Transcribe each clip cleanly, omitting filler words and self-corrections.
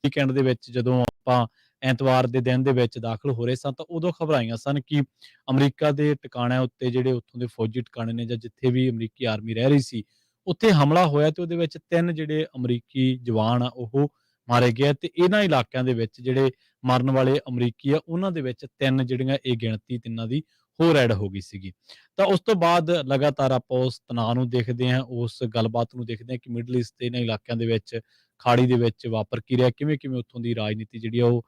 Weekend ਦੇ ਵਿੱਚ ਜਦੋਂ ਆਪਾਂ ਐਤਵਾਰ ਦੇ ਦਿਨ ਦੇ ਵਿੱਚ ਦਾਖਲ ਹੋ ਰਹੇ ਸਾਂ ਤਾਂ ਉਦੋਂ ਖਬਰ ਆਈਆਂ ਸਨ ਕਿ ਅਮਰੀਕਾ ਦੇ ਟਿਕਾਣਿਆਂ ਉੱਤੇ ਜਿਹੜੇ ਉੱਥੋਂ ਦੇ ਫੌਜੀ ਟਿਕਾਣੇ ਨੇ ਜਾਂ ਜਿੱਥੇ ਵੀ ਅਮਰੀਕੀ ਆਰਮੀ ਰਹਿ ਰਹੀ ਸੀ, ਉੱਥੇ ਹਮਲਾ ਹੋਇਆ ਤੇ ਉਹਦੇ ਵਿੱਚ 3 ਜਿਹੜੇ ਅਮਰੀਕੀ ਜਵਾਨ ਆ ਉਹ ਮਾਰੇ ਗਏ ਤੇ ਇਹਨਾਂ ਇਲਾਕਿਆਂ ਦੇ ਵਿੱਚ ਜਿਹੜੇ ਮਰਨ ਵਾਲੇ ਅਮਰੀਕੀ ਆ ਉਹਨਾਂ ਦੇ ਵਿੱਚ 3 ਜਿਹੜੀਆਂ ਇਹ ਗਿਣਤੀ ਤਿੰਨਾਂ ਦੀ ਹੋਰ ਐਡ ਹੋ ਗਈ ਸੀਗੀ। ਤਾਂ ਉਸ ਤੋਂ ਬਾਅਦ ਲਗਾਤਾਰ ਆਪਾਂ ਉਸ ਤਣਾਅ ਨੂੰ ਦੇਖਦੇ ਹਾਂ, ਉਸ ਗੱਲਬਾਤ ਨੂੰ ਦੇਖਦੇ ਹਾਂ ਕਿ ਮਿਡਲ ਈਸਟ ਦੇ ਇਹਨਾਂ ਇਲਾਕਿਆਂ ਦੇ ਵਿੱਚ ਖਾੜੀ ਦੇ ਵਿੱਚ ਵਾਪਰ ਕੀ ਰਿਹਾ, ਕਿਵੇਂ-ਕਿਵੇਂ ਉੱਥੋਂ ਦੀ ਰਾਜਨੀਤੀ ਜਿਹੜੀ ਆ ਉਹ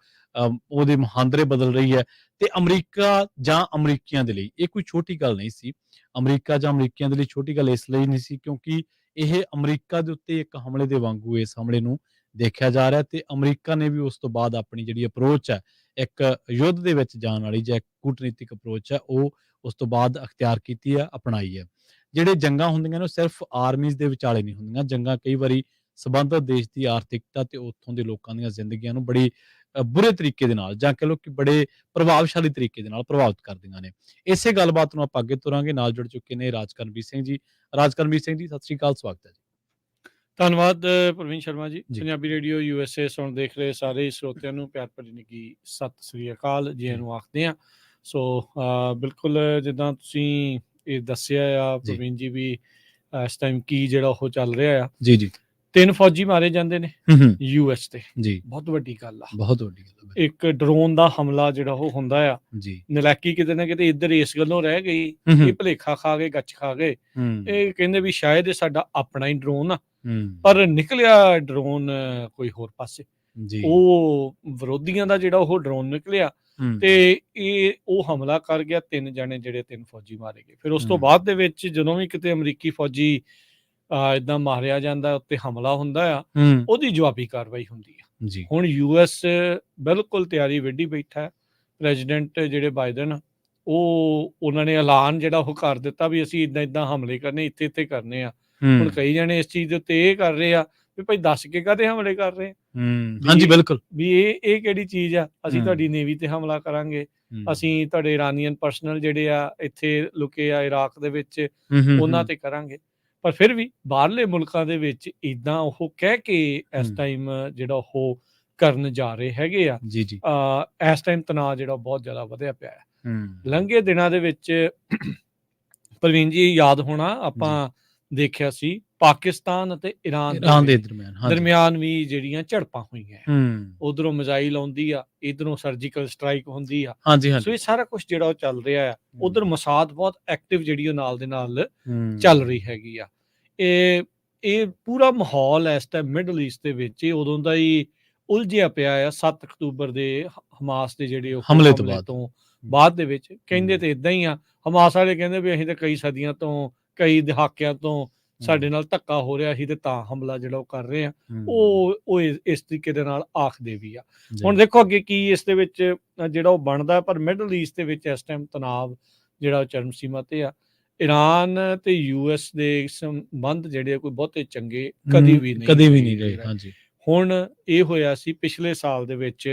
ਉਹਦੇ ਮੁਹਾਂਦਰੇ ਬਦਲ ਰਹੀ ਹੈ ਤੇ ਅਮਰੀਕਾ ਜਾਂ ਅਮਰੀਕੀਆਂ ਦੇ ਲਈ ਇਹ ਕੋਈ ਛੋਟੀ ਗੱਲ ਨਹੀਂ ਸੀ। ਅਮਰੀਕਾ ਜਾਂ ਅਮਰੀਕੀਆਂ ਦੇ ਲਈ ਛੋਟੀ ਗੱਲ ਇਸ ਲਈ ਨਹੀਂ ਸੀ ਕਿਉਂਕਿ ਇਹ ਅਮਰੀਕਾ ਦੇ ਉੱਤੇ ਇੱਕ ਹਮਲੇ ਦੇ ਵਾਂਗੂ ਇਸ ਹਮਲੇ ਨੂੰ ਦੇਖਿਆ ਜਾ ਰਿਹਾ ਤੇ ਅਮਰੀਕਾ ਨੇ ਵੀ ਉਸ ਤੋਂ ਬਾਅਦ ਆਪਣੀ ਜਿਹੜੀ ਅਪਰੋਚ ਹੈ, ਇੱਕ ਯੁੱਧ ਦੇ ਵਿੱਚ ਜਾਣ ਵਾਲੀ ਜਾਂ ਇੱਕ ਕੂਟਨੀਤਿਕ ਅਪਰੋਚ ਹੈ, ਉਹ ਉਸ ਤੋਂ ਬਾਅਦ ਅਖਤਿਆਰ ਕੀਤੀ ਹੈ, ਅਪਣਾਈ ਹੈ। ਜਿਹੜੇ ਜੰਗਾਂ ਹੁੰਦੀਆਂ ਨੇ ਉਹ ਸਿਰਫ ਆਰਮੀਜ਼ ਦੇ ਵਿਚਾਲੇ ਨਹੀਂ ਹੁੰਦੀਆਂ, ਜੰਗਾਂ ਕਈ ਵਾਰੀ ਸੰਬੰਧਿਤ ਦੇਸ਼ ਦੀ ਆਰਥਿਕਤਾ ਤੇ ਉੱਥੋਂ ਦੇ ਲੋਕਾਂ ਦੀਆਂ ਜ਼ਿੰਦਗੀਆਂ ਨੂੰ ਬੜੀ ਬੁਰੇ ਤਰੀਕੇ ਦੇ ਨਾਲ ਜਾਂ ਕਹਿ ਲਓ ਕਿ ਬੜੇ ਪ੍ਰਭਾਵਸ਼ਾਲੀ ਤਰੀਕੇ ਦੇ ਨਾਲ ਪ੍ਰਭਾਵਿਤ ਕਰਦੀਆਂ ਨੇ। ਇਸੇ ਗੱਲਬਾਤ ਨੂੰ ਆਪਾਂ ਅੱਗੇ ਤੁਰਾਂਗੇ। ਨਾਲ ਜੁੜ ਚੁੱਕੇ ਨੇ ਰਾਜਕਰਮਵੀਰ ਸਿੰਘ ਜੀ। ਰਾਜਕਰਮਵੀਰ ਸਿੰਘ ਜੀ, ਸਤਿ ਸ੍ਰੀ ਅਕਾਲ, ਸਵਾਗਤ ਹੈ ਜੀ। ਧੰਨਵਾਦ ਪ੍ਰਵੀਨ ਸ਼ਰਮਾ ਜੀ। ਪੰਜਾਬੀ ਰੇਡੀਓ USA ਸੁਣ ਦੇਖ ਰਹੇ ਸਾਰੇ ਸਰੋਤਿਆਂ ਨੂੰ ਪਿਆਰ ਭਰੀ ਨਿੱਘੀ ਸਤਿ ਸ੍ਰੀ ਅਕਾਲ ਜੀ ਨੂੰ ਆਖਦੇ ਹਾਂ। ਸੋ ਬਿਲਕੁਲ ਜਿੱਦਾਂ ਤੁਸੀਂ ਇਹ ਦੱਸਿਆ ਆ ਪ੍ਰਵੀਨ ਜੀ ਵੀ ਇਸ ਟਾਈਮ ਕੀ ਜਿਹੜਾ ਉਹ ਚੱਲ ਰਿਹਾ ਆ। ਜੀ ਜੀ, 3 ਫੌਜੀ ਮਾਰੇ ਜਾਂਦੇ ਨੇ US ਤੇ। ਜੀ, ਬਹੁਤ ਵੱਡੀ ਗੱਲ ਆ, ਬਹੁਤ ਵੱਡੀ ਗੱਲ। ਇੱਕ ਡਰੋਨ ਦਾ ਹਮਲਾ ਜਿਹੜਾ ਉਹ ਹੁੰਦਾ ਆ ਜੀ, ਨਲਾਇਕੀ ਕਿਤੇ ਨਾ ਕਿਤੇ ਇੱਧਰ ਇਸ ਗੱਲੋਂ ਰਹਿ ਗਈ, ਇਹ ਭੁਲੇਖਾ ਖਾ ਗਏ, ਗੱਚ ਖਾ ਗਏ। ਇਹ ਕਹਿੰਦੇ ਵੀ ਸ਼ਾਇਦ ਇਹ ਸਾਡਾ ਆਪਣਾ ਹੀ ਡਰੋਨ ਆ, ਪਰ ਨਿਕਲਿਆ ਡਰੋਨ ਕੋਈ ਹੋਰ ਪਾਸੇ। ਉਹ ਵਿਰੋਧੀਆਂ ਦਾ ਜਿਹੜਾ ਉਹ ਡਰੋਨ ਨਿਕਲਿਆ ਤੇ ਇਹ ਉਹ ਹਮਲਾ ਕਰ ਗਿਆ। 3 ਜਣੇ ਜਿਹੜੇ 3 ਫੌਜੀ ਮਾਰੇ ਗਏ। ਫਿਰ ਉਸ ਤੋਂ ਬਾਅਦ ਦੇ ਵਿੱਚ ਜਦੋਂ ਵੀ ਕਿਤੇ ਅਮਰੀਕੀ ਫੌਜੀ ਏਦਾਂ ਮਾਰਿਆ ਜਾਂਦਾ, ਉੱਤੇ ਹਮਲਾ ਹੁੰਦਾ ਆ, ਉਹਦੀ ਜਵਾਬੀ ਕਾਰਵਾਈ ਹੁੰਦੀ ਆ। ਹੁਣ US ਬਿਲਕੁਲ ਤਿਆਰੀ ਵਿੱਢੀ ਬੈਠਾ ਹੈ। ਪ੍ਰੈਜ਼ੀਡੈਂਟ ਜਿਹੜੇ ਬਾਈਡਨ ਉਹਨਾਂ ਨੇ ਐਲਾਨ ਜਿਹੜਾ ਉਹ ਕਰ ਦਿੱਤਾ ਵੀ ਅਸੀਂ ਏਦਾਂ ਹਮਲੇ ਕਰਨੇ, ਇੱਥੇ ਕਰਨੇ ਆ। ਹੁਣ ਕਈ ਜਣੇ ਇਸ ਚੀਜ਼ ਦੇ ਉੱਤੇ ਇਹ ਕਰ ਰਹੇ ਆ ਵੀ ਭਾਈ ਦੱਸ ਕੇ ਕਾਹਦੇ ਹਮਲੇ ਕਰ ਰਹੇ ਆ। ਹਾਂਜੀ ਬਿਲਕੁਲ, ਵੀ ਇਹ ਕਿਹੜੀ ਚੀਜ਼ ਆ, ਅਸੀਂ ਤੁਹਾਡੀ ਨੇਵੀ ਤੇ ਹਮਲਾ ਕਰਾਂਗੇ, ਅਸੀਂ ਤੁਹਾਡੇ ਇਰਾਨੀਅਨ ਪਰਸਨਲ ਜਿਹੜੇ ਆ ਇੱਥੇ ਲੁਕੇ ਆ ਇਰਾਕ ਦੇ ਵਿੱਚ ਉਹਨਾਂ ਤੇ ਕਰਾਂਗੇ। ਪਰ ਫਿਰ ਵੀ ਬਾਹਰਲੇ ਮੁਲਕਾਂ ਦੇ ਵਿੱਚ ਏਦਾਂ ਉਹ ਕਹਿ ਕੇ ਇਸ ਟਾਈਮ ਜਿਹੜਾ ਉਹ ਕਰਨ ਜਾ ਰਹੇ ਹੈਗੇ ਆ। ਇਸ ਟਾਈਮ ਤਣਾਅ ਜਿਹੜਾ ਬਹੁਤ ਜ਼ਿਆਦਾ ਵਧਿਆ ਪਿਆ ਹੈ। ਲੰਘੇ ਦਿਨਾਂ ਦੇ ਵਿੱਚ ਪ੍ਰਵੀਨ ਜੀ ਯਾਦ ਹੋਣਾ ਆਪਾਂ ਦੇਖਿਆ ਸੀ ਪਾਕਿਸਤਾਨ ਅਤੇ ਇਰਾਨ ਦੇ ਦਰਮਿਆਨ ਵੀ ਜਿਹੜੀਆਂ ਝੜਪਾਂ ਹੋਈਆਂ। ਉਧਰੋਂ ਮਿਜ਼ਾਈਲ ਆਉਂਦੀ ਆ, ਇਧਰੋਂ ਸਰਜੀਕਲ ਸਟ੍ਰਾਈਕ ਹੁੰਦੀ ਆ। ਸੋ ਇਹ ਸਾਰਾ ਕੁਝ ਜਿਹੜਾ ਉਹ ਚੱਲ ਰਿਹਾ ਆ। ਉਧਰ ਮਸਾਦ ਬਹੁਤ ਐਕਟਿਵ ਜਿਹੜੀ ਉਹ ਨਾਲ ਦੇ ਨਾਲ ਚੱਲ ਰਹੀ ਹੈਗੀ ਆ। ਇਹ ਪੂਰਾ ਮਾਹੌਲ ਇਸ ਟਾਈਮ ਮਿਡਲ ਈਸਟ ਦੇ ਵਿੱਚ ਉਦੋਂ ਦਾ ਹੀ ਉਲਝਿਆ ਪਿਆ ਆ। 7 ਅਕਤੂਬਰ ਦੇ ਹਮਾਸ ਦੇ ਜਿਹੜੇ ਉਹ ਹਮਲੇ ਤੋਂ ਬਾਅਦ ਦੇ ਵਿੱਚ ਕਹਿੰਦੇ ਤੇ ਇਦਾਂ ਹੀ ਆ। ਹਮਾਸ ਵਾਲੇ ਕਹਿੰਦੇ ਵੀ ਅਸੀਂ ਤਾਂ ਕਈ ਸਦੀਆਂ ਤੋਂ, ਕਈ ਦਹਾਕਿਆਂ ਤੋਂ ਸਾਡੇ ਨਾਲ ਧੱਕਾ ਹੋ ਰਿਹਾ ਸੀ ਤੇ ਤਾਂ ਹਮਲਾ ਜਿਹੜਾ ਉਹ ਕਰ ਰਹੇ ਆ। ਉਹ ਇਸ ਤਰੀਕੇ ਦੇ ਨਾਲ ਆਖਦੇ ਵੀ ਆ। ਹੁਣ ਦੇਖੋ ਅੱਗੇ ਕੀ ਇਸ ਦੇ ਵਿੱਚ ਜਿਹੜਾ ਉਹ ਬਣਦਾ। ਪਰ ਮਿਡਲ ਈਸਟ ਦੇ ਵਿੱਚ ਇਸ ਟਾਈਮ ਤਣਾਅ ਜਿਹੜਾ ਉਹ ਚਰਮ ਸੀਮਾ ਤੇ ਆ। ਇਰਾਨ ਤੇ US ਦੇ ਸੰਬੰਧ ਜਿਹੜੇ ਕੋਈ ਬਹੁਤੇ ਚੰਗੇ ਕਦੀ ਵੀ ਨਹੀਂ ਰਹੇ। ਹੁਣ ਇਹ ਹੋਇਆ ਸੀ ਪਿਛਲੇ ਸਾਲ ਦੇ ਵਿੱਚ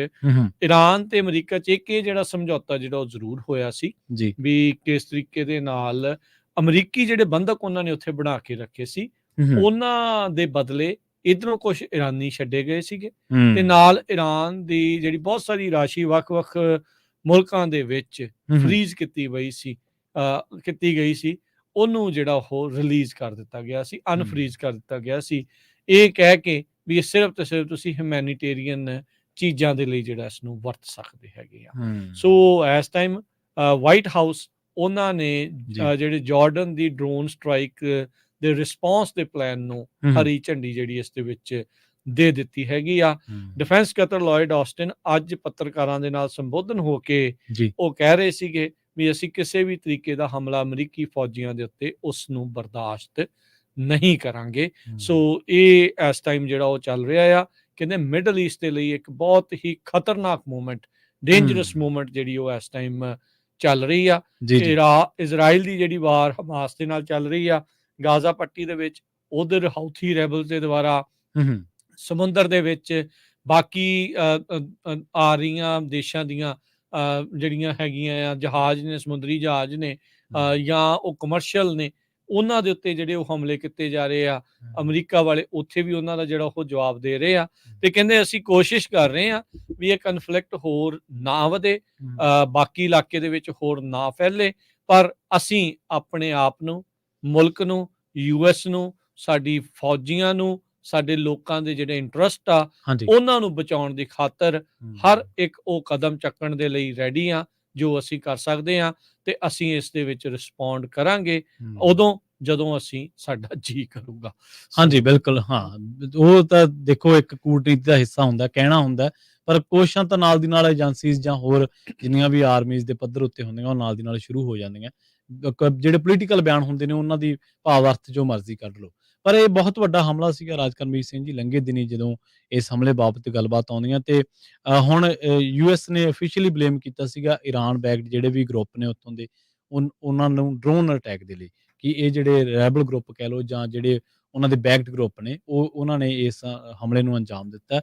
ਇਰਾਨ ਤੇ ਅਮਰੀਕਾ 'ਚ ਇਹ ਜਿਹੜਾ ਸਮਝੌਤਾ ਜਿਹੜਾ ਉਹ ਜ਼ਰੂਰ ਹੋਇਆ ਸੀ ਵੀ ਕਿਸ ਤਰੀਕੇ ਦੇ ਨਾਲ ਅਮਰੀਕੀ ਜਿਹੜੇ ਬੰਧਕ ਉਹਨਾਂ ਨੇ ਉੱਥੇ ਬਣਾ ਕੇ ਰੱਖੇ ਸੀ, ਉਹਨਾਂ ਦੇ ਬਦਲੇ ਇੱਧਰੋਂ ਕੁਝ ਇਰਾਨੀ ਛੱਡੇ ਗਏ ਸੀਗੇ ਤੇ ਨਾਲ ਇਰਾਨ ਦੀ ਜਿਹੜੀ ਬਹੁਤ ਸਾਰੀ ਰਾਸ਼ੀ ਵੱਖ-ਵੱਖ ਮੁਲਕਾਂ ਦੇ ਵਿੱਚ ਫਰੀਜ਼ ਕੀਤੀ ਗਈ ਸੀ, ਉਹਨੂੰ ਜਿਹੜਾ ਉਹ ਰਿਲੀਜ਼ ਕਰ ਦਿੱਤਾ ਗਿਆ ਸੀ, ਅਨਫਰੀਜ਼ ਕਰ ਦਿੱਤਾ ਗਿਆ ਸੀ, ਇਹ ਕਹਿ ਕੇ ਵੀ ਇਹ ਸਿਰਫ ਤੇ ਸਿਰਫ ਤੁਸੀਂ ਹਿਊਮੈਨੀਟੇਰੀਅਨ ਚੀਜ਼ਾਂ ਦੇ ਲਈ ਜਿਹੜਾ ਇਸ ਨੂੰ ਵਰਤ ਸਕਦੇ ਹੈਗੇ ਆ। ਸੋ ਇਸ ਟਾਈਮ ਵਾਈਟ ਹਾਊਸ ਉਹਨਾਂ ਨੇ ਜਿਹੜੇ ਜਾਰਡਨ ਦੀ ਡਰੋਨ ਸਟ੍ਰਾਈਕ ਦੇ ਰਿਸਪੌਂਸ ਦੇ ਪਲਾਨ ਨੂੰ ਹਰੀ ਝੰਡੀ ਜਿਹੜੀ ਇਸ ਦੇ ਵਿੱਚ ਦੇ ਦਿੱਤੀ ਹੈਗੀ ਆ। ਡਿਫੈਂਸ ਸਕੱਤਰ ਲੋਇਡ ਆਸਟਿਨ ਅੱਜ ਪੱਤਰਕਾਰਾਂ ਦੇ ਨਾਲ ਸੰਬੋਧਨ ਹੋ ਕੇ ਉਹ ਕਹਿ ਰਹੇ ਸੀਗੇ ਵੀ ਅਸੀਂ ਕਿਸੇ ਵੀ ਤਰੀਕੇ ਦਾ ਹਮਲਾ ਅਮਰੀਕੀ ਫੌਜੀਆਂ ਦੇ ਉੱਤੇ ਉਸ ਨੂੰ ਬਰਦਾਸ਼ਤ ਨਹੀਂ ਕਰਾਂਗੇ। ਸੋ ਇਹ ਇਸ ਟਾਈਮ ਜਿਹੜਾ ਉਹ ਚੱਲ ਰਿਹਾ ਆ। ਕਹਿੰਦੇ ਮਿਡਲ ਈਸਟ ਦੇ ਲਈ ਇੱਕ ਬਹੁਤ ਹੀ ਖਤਰਨਾਕ ਮੂਵਮੈਂਟ, ਡੇਂਜਰਸ ਮੂਵਮੈਂਟ ਜਿਹੜੀ ਉਹ ਇਸ ਟਾਈਮ ਚੱਲ ਰਹੀ ਆ। ਇਜ਼ਰਾਈਲ ਦੀ ਜਿਹੜੀ ਵਾਰ ਹਮਾਸ ਦੇ ਨਾਲ ਚੱਲ ਰਹੀ ਆ ਗਾਜ਼ਾ ਪੱਟੀ ਦੇ ਵਿੱਚ, ਉਧਰ ਹਊਥੀ ਰੈਬਲਸ ਦੇ ਦੁਆਰਾ ਸਮੁੰਦਰ ਦੇ ਵਿੱਚ ਬਾਕੀ ਆ ਰਹੀਆਂ ਦੇਸ਼ਾਂ ਦੀਆਂ ਜਿਹੜੀਆਂ ਹੈਗੀਆਂ ਆ ਜਹਾਜ਼ ਨੇ, ਸਮੁੰਦਰੀ ਜਹਾਜ਼ ਨੇ ਜਾਂ ਉਹ ਕਮਰਸ਼ੀਅਲ ਨੇ, ਉਹਨਾਂ ਦੇ ਉੱਤੇ ਜਿਹੜੇ ਉਹ ਹਮਲੇ ਕੀਤੇ ਜਾ ਰਹੇ ਆ, ਅਮਰੀਕਾ ਵਾਲੇ ਉੱਥੇ ਵੀ ਉਹਨਾਂ ਦਾ ਜਿਹੜਾ ਉਹ ਜਵਾਬ ਦੇ ਰਹੇ ਆ, ਤੇ ਕਹਿੰਦੇ ਅਸੀਂ ਕੋਸ਼ਿਸ਼ ਕਰ ਰਹੇ ਆ ਵੀ ਇਹ ਕਨਫਲਿਕਟ ਹੋਰ ਨਾ ਵਧੇ, ਬਾਕੀ ਇਲਾਕੇ ਦੇ ਵਿੱਚ ਹੋਰ ਨਾ ਫੈਲੇ, ਪਰ ਅਸੀਂ ਆਪਣੇ ਆਪ ਨੂੰ, ਮੁਲਕ ਨੂੰ, US ਨੂੰ, ਸਾਡੀ ਫੌਜੀਆਂ ਨੂੰ, ਸਾਡੇ ਲੋਕਾਂ ਦੇ ਜਿਹੜੇ ਇੰਟਰਸਟ ਆ ਉਹਨਾਂ ਨੂੰ ਬਚਾਉਣ ਦੀ ਖਾਤਰ ਹਰ ਇੱਕ ਉਹ ਕਦਮ ਚੱਕਣ ਦੇ ਲਈ ਰੈਡੀ ਆ ਜੋ ਅਸੀਂ ਕਰ ਸਕਦੇ ਆ, ਤੇ ਅਸੀਂ ਇਸ ਦੇ ਵਿੱਚ ਰਿਸਪੌਂਡ ਕਰਾਂਗੇ ਉਦੋਂ ਜਦੋਂ ਅਸੀਂ ਸਾਡਾ ਜੀ ਕਰੂਗਾ। ਹਾਂਜੀ ਬਿਲਕੁਲ, ਹਾਂ ਉਹ ਤਾਂ ਦੇਖੋ ਇੱਕ ਕੂਟਨੀਤੀ ਦਾ ਹਿੱਸਾ ਹੁੰਦਾ, ਕਹਿਣਾ ਹੁੰਦਾ, ਪਰ ਕੋਸ਼ਿਸ਼ਾਂ ਤਾਂ ਨਾਲ ਦੀ ਨਾਲ ਏਜੰਸੀਜ਼ ਜਾਂ ਹੋਰ ਜਿੰਨੀਆਂ ਵੀ ਆਰਮੀਜ਼ ਦੇ ਪੱਧਰ ਉੱਤੇ ਹੁੰਦੀਆਂ ਉਹ ਨਾਲ ਦੀ ਨਾਲ ਸ਼ੁਰੂ ਹੋ ਜਾਂਦੀਆਂ। ਜਿਹੜੇ ਪੋਲੀਟੀਕਲ ਬਿਆਨ ਹੁੰਦੇ ਨੇ ਉਹਨਾਂ ਦੀ ਭਾਵ ਅਰਥ ਜੋ ਮਰਜ਼ੀ ਕੱਢ ਲਓ, ਪਰ ਇਹ ਬਹੁਤ ਵੱਡਾ ਹਮਲਾ ਸੀਗਾ ਰਾਜ ਕਰਮਜੀਤ ਸਿੰਘ ਜੀ ਲੰਘੇ ਦਿਨੀ ਜਦੋਂ ਇਸ ਹਮਲੇ ਬਾਬਤ ਗੱਲਬਾਤ ਆਉਂਦੀਆਂ, ਤੇ ਹੁਣ US ਨੇ ਅਫੀਸ਼ੀਅਲੀ ਬਲੇਮ ਕੀਤਾ ਸੀਗਾ ਈਰਾਨ ਬੈਕਡ ਜਿਹੜੇ ਵੀ ਗਰੁੱਪ ਨੇ ਉੱਥੋਂ ਦੇ ਉਹਨਾਂ ਨੂੰ ਡਰੋਨ ਅਟੈਕ ਦੇ ਲਈ, ਕਿ ਇਹ ਜਿਹੜੇ ਰੈਬਲ ਗਰੁੱਪ ਕਹਿ ਲਓ ਜਾਂ ਜਿਹੜੇ ਉਹਨਾਂ ਦੇ ਬੈਕਡ ਗਰੁੱਪ ਨੇ ਉਹਨਾਂ ਨੇ ਇਸ ਹਮਲੇ ਨੂੰ ਅੰਜਾਮ ਦਿੱਤਾ।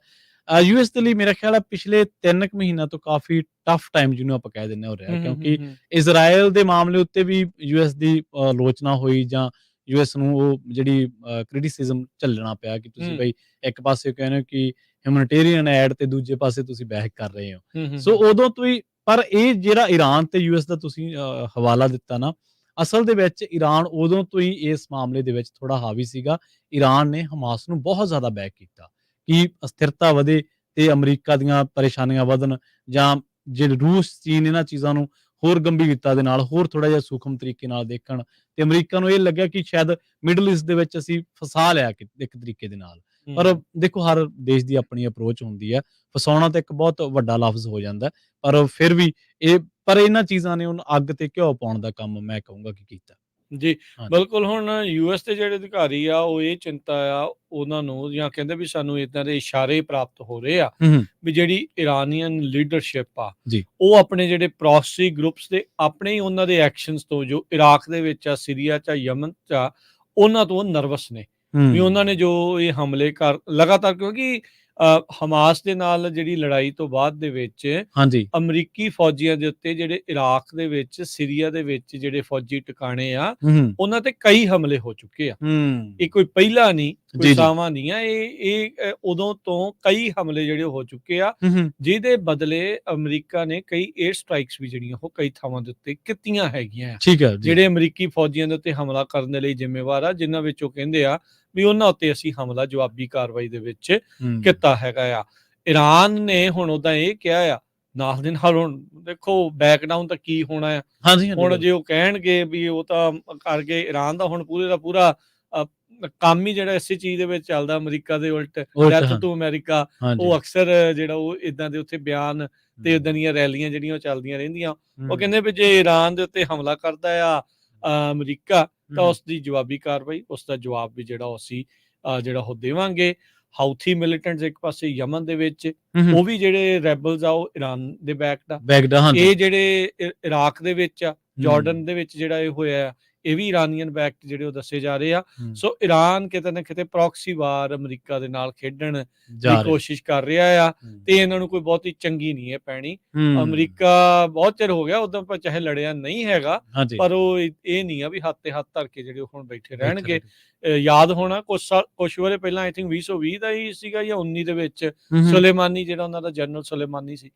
US ਦੇ ਲਈ ਮੇਰਾ ਖਿਆਲ ਹੈ ਪਿਛਲੇ 3 ਕੁ ਮਹੀਨਿਆਂ ਤੋਂ ਕਾਫੀ ਟਫ ਟਾਈਮ ਜਿਹਨੂੰ ਆਪਾਂ ਕਹਿ ਦਿੰਦੇ ਹੋ ਰਿਹਾ, ਕਿਉਂਕਿ ਇਜ਼ਰਾਈਲ ਦੇ ਮਾਮਲੇ ਉੱਤੇ ਵੀ US ਦੀ ਆਲੋਚਨਾ ਹੋਈ ਜਾਂ US ਨੂੰ ਉਹ ਜਿਹੜੀ ਕ੍ਰਿਟਿਸਿਜ਼ਮ ਝੱਲਣਾ ਪਿਆ ਕਿ ਤੁਸੀਂ ਬਈ ਇੱਕ ਪਾਸੇ ਕਹਿੰਦੇ ਹੋ ਕਿ ਹਿਊਮਨਿਟੇਰੀਅਨ ਐਡ ਤੇ ਦੂਜੇ ਪਾਸੇ ਤੁਸੀਂ ਬਹਿਕ ਕਰ ਰਹੇ ਹੋ। ਸੋ ਉਦੋਂ ਤੋਂ ਹੀ, ਪਰ ਇਹ ਜਿਹੜਾ ਈਰਾਨ ਤੇ US ਦਾ ਤੁਸੀਂ ਹਵਾਲਾ ਦਿੱਤਾ ਨਾ, ਅਸਲ ਦੇ ਵਿੱਚ ਈਰਾਨ ਉਦੋਂ ਤੋਂ ਹੀ ਇਸ ਮਾਮਲੇ ਦੇ ਵਿੱਚ ਥੋੜਾ ਹਾਵੀ ਸੀਗਾ। ਈਰਾਨ ਨੇ ਹਮਾਸ ਨੂੰ ਬਹੁਤ ਜ਼ਿਆਦਾ ਬੈਕ ਕੀਤਾ ਕਿ ਅਸਥਿਰਤਾ ਵਧੇ ਤੇ ਅਮਰੀਕਾ ਦੀਆਂ ਪਰੇਸ਼ਾਨੀਆਂ ਵਧਣ, ਜਾਂ ਜਿਹੜੇ ਰੂਸ ਚੀਨ ਇਹਨਾਂ ਚੀਜ਼ਾਂ ਨੂੰ ਹੋਰ ਗੰਭੀਰਤਾ ਦੇ ਨਾਲ ਹੋਰ ਥੋੜਾ ਜਿਹਾ ਸੂਖਮ ਤਰੀਕੇ ਨਾਲ ਦੇਖਣ, ਤੇ ਅਮਰੀਕਾ ਨੂੰ ਇਹ ਲੱਗਿਆ ਕਿ ਸ਼ਾਇਦ ਮਿਡਲ ਈਸਟ ਦੇ ਵਿੱਚ ਅਸੀਂ ਫਸਾ ਲਿਆ ਇੱਕ ਤਰੀਕੇ ਦੇ ਨਾਲ। ਪਰ ਦੇਖੋ ਹਰ ਦੇਸ਼ ਦੀ ਆਪਣੀ ਅਪਰੋਚ ਹੁੰਦੀ ਹੈ, ਫਸਾਉਣਾ ਤਾਂ ਇੱਕ ਬਹੁਤ ਵੱਡਾ ਲਫ਼ਜ਼ ਹੋ ਜਾਂਦਾ, ਪਰ ਫਿਰ ਵੀ ਇਹਨਾਂ ਚੀਜ਼ਾਂ ਨੇ ਉਹਨੂੰ ਅੱਗ ਤੇ ਘਿਓ ਪਾਉਣ ਦਾ ਕੰਮ ਮੈਂ ਕਹੂੰਗਾ ਕਿ ਕੀਤਾ ਜੀ। ਬਿਲਕੁਲ, ਹੁਣ US ਦੇ ਜਿਹੜੇ ਅਧਿਕਾਰੀ ਆ ਉਹ ਇਹ ਚਿੰਤਾ ਆ ਉਹਨਾਂ ਨੂੰ, ਜਾਂ ਕਹਿੰਦੇ ਵੀ ਸਾਨੂੰ ਇਦਾਂ ਦੇ ਇਸ਼ਾਰੇ ਪ੍ਰਾਪਤ ਹੋ ਰਹੇ ਆ ਵੀ ਜਿਹੜੀ ਇਰਾਨੀਅਨ ਲੀਡਰਸ਼ਿਪ ਆ ਉਹ ਆਪਣੇ ਜਿਹੜੇ ਪ੍ਰੋਕਸੀ ਗਰੁੱਪਸ ਦੇ ਆਪਣੇ ਹੀ ਉਹਨਾਂ ਦੇ ਐਕਸ਼ਨਸ ਤੋਂ, ਜੋ ਇਰਾਕ ਦੇ ਵਿੱਚ ਆ, ਸੀਰੀਆ ਚ ਆ, ਯਮਨ ਚ ਆ, ਉਹਨਾਂ ਤੋਂ ਨਰਵਸ ਨੇ ਵੀ ਉਹਨਾਂ ਨੇ ਜੋ ਇਹ ਹਮਲੇ ਕਰ ਲਗਾਤਾਰ, ਕਿਉਂਕਿ ਹਮਾਸ ਦੇ ਨਾਲ ਜਿਹੜੀ ਲੜਾਈ ਤੋਂ ਬਾਅਦ ਦੇ ਵਿੱਚ ਅਮਰੀਕੀ ਫੌਜੀਆਂ ਦੇ ਉੱਤੇ ਜਿਹੜੇ ਇਰਾਕ ਦੇ ਵਿੱਚ, ਸੀਰੀਆ ਦੇ ਵਿੱਚ ਜਿਹੜੇ ਫੌਜੀ ਟਿਕਾਣੇ ਆ ਉਹਨਾਂ ਤੇ ਕਈ ਹਮਲੇ ਹੋ ਚੁੱਕੇ ਆ। ਇਹ ਕੋਈ ਪਹਿਲਾ ਨਹੀਂ, ਕੋਈ ਸਾਵਾਂ ਨਹੀਂ ਆ, ਇਹ ਉਦੋਂ ਤੋਂ ਕਈ ਹਮਲੇ ਜਿਹੜੇ ਹੋ ਚੁੱਕੇ ਆ, ਜਿਹਦੇ ਬਦਲੇ ਅਮਰੀਕਾ ਨੇ ਕਈ 에ਅਰ ਸਟ੍ਰਾਈਕਸ ਵੀ ਜਿਹੜੀਆਂ ਉਹ ਕਈ ਥਾਵਾਂ ਦੇ ਉੱਤੇ ਕੀਤੀਆਂ ਹੈਗੀਆਂ। ਜਿਹੜੇ ਅਮਰੀਕੀ ਫੌਜੀਆਂ ਦੇ ਉੱਤੇ ਹਮਲਾ ਕਰਨ ਦੇ ਲਈ ਜ਼ਿੰਮੇਵਾਰ ਆ, ਜਿਨ੍ਹਾਂ ਵਿੱਚੋਂ ਕਹਿੰਦੇ ਆ ਵੀ ਉਹਨਾਂ ਉੱਤੇ ਅਸੀਂ ਹਮਲਾ ਜਵਾਬੀ ਕਾਰਵਾਈ ਦੇ ਵਿੱਚ ਕੀਤਾ ਹੈਗਾ ਆ। ਈਰਾਨ ਨੇ ਹੁਣ ਉਦਾਂ ਇਹ ਕਿਹਾ ਆ ਨਾਲ ਦੇ ਨਾਲ, ਹੁਣ ਦੇਖੋ ਬੈਕਡਾਊਨ ਤਾਂ ਕੀ ਹੋਣਾ ਆ, ਹੁਣ ਜੇ ਉਹ ਕਹਿਣਗੇ ਵੀ ਉਹ ਤਾਂ ਕਰਕੇ, ਈਰਾਨ ਦਾ ਹੁਣ ਪੂਰੇ ਦਾ ਪੂਰਾ ਕੰਮ ਹੀ ਜਿਹੜਾ ਇਸੇ ਚੀਜ਼ ਦੇ ਵਿੱਚ ਚੱਲਦਾ ਅਮਰੀਕਾ ਦੇ ਉਲਟ, ਡੈਥ ਟੂ ਅਮਰੀਕਾ, ਉਹ ਅਕਸਰ ਜਿਹੜਾ ਉਹ ਇਦਾਂ ਦੇ ਉੱਥੇ ਬਿਆਨ ਤੇ ਇਦਾਂ ਦੀਆਂ ਰੈਲੀਆਂ ਜਿਹੜੀਆਂ ਉਹ ਚੱਲਦੀਆਂ ਰਹਿੰਦੀਆਂ। ਉਹ ਕਹਿੰਦੇ ਵੀ ਜੇ ਈਰਾਨ ਦੇ ਉੱਤੇ ਹਮਲਾ ਕਰਦਾ ਆ ਅਮਰੀਕਾ ਤਾਂ ਉਸ ਦੀ ਜਵਾਬੀ ਕਾਰਵਾਈ, ਉਸ ਦਾ ਜਵਾਬ ਵੀ ਜਿਹੜਾ ਅਸੀਂ ਜਿਹੜਾ ਉਹ ਦੇਵਾਂਗੇ। ਹਾਊਥੀ ਮਿਲੀਟੈਂਟਸ ਇੱਕ ਪਾਸੇ ਯਮਨ ਦੇ ਵਿੱਚ, ਉਹ ਵੀ ਜਿਹੜੇ ਰੈਬਲਸ ਆ ਉਹ ਈਰਾਨ ਦੇ ਬੈਕਡ ਆ। ਇਹ ਜਿਹੜੇ ਇਰਾਕ ਦੇ ਵਿੱਚ ਆ, ਜਾਰਡਨ ਦੇ ਵਿੱਚ ਜਿਹੜਾ ਇਹ ਹੋਇਆ, ਇਹ ਵੀ ਇਰਾਨੀਅਨ ਬੈਕਡ ਜਿਹੜੇ ਉਹ ਦੱਸੇ ਜਾ ਰਹੇ ਆ। ਸੋ ਈਰਾਨ ਕਿਤੇ ਨਾ ਕਿਤੇ ਪ੍ਰੋਕਸੀ ਵਾਰ ਅਮਰੀਕਾ ਦੇ ਨਾਲ ਖੇਡਣ ਦੀ ਕੋਸ਼ਿਸ਼ ਕਰ ਰਿਹਾ ਆ, ਤੇ ਇਹਨਾਂ ਨੂੰ ਕੋਈ ਬਹੁਤੀ ਚੰਗੀ ਨਹੀਂ ਹੈ ਪੈਣੀ। ਅਮਰੀਕਾ ਬਹੁਤ ਚਿਰ ਹੋ ਗਿਆ ਉਦੋਂ ਪਰ ਚਾਹੇ ਲੜਿਆ ਨਹੀਂ ਹੈਗਾ, ਪਰ ਉਹ ਇਹ ਨਹੀਂ ਆ ਵੀ ਹੱਥ ਤੇ ਹੱਥ ਧਰ ਕੇ ਜਿਹੜੇ ਹੁਣ ਬੈਠੇ ਰਹਿਣਗੇ। ਯਾਦ ਹੋਣਾ ਕੁਛ ਵਾਰੇ ਪਹਿਲਾਂ ਆਈ ਥਿੰਕ 2020 ਦਾ ਹੀ ਸੀਗਾ ਜਾਂ 19 ਦੇ ਵਿੱਚ, ਸੁਲੇਮਾਨੀ ਜਿਹੜਾ ਉਹਨਾਂ ਦਾ ਜਨਰਲ ਸੁਲੇਮਾਨੀ ਸੀ,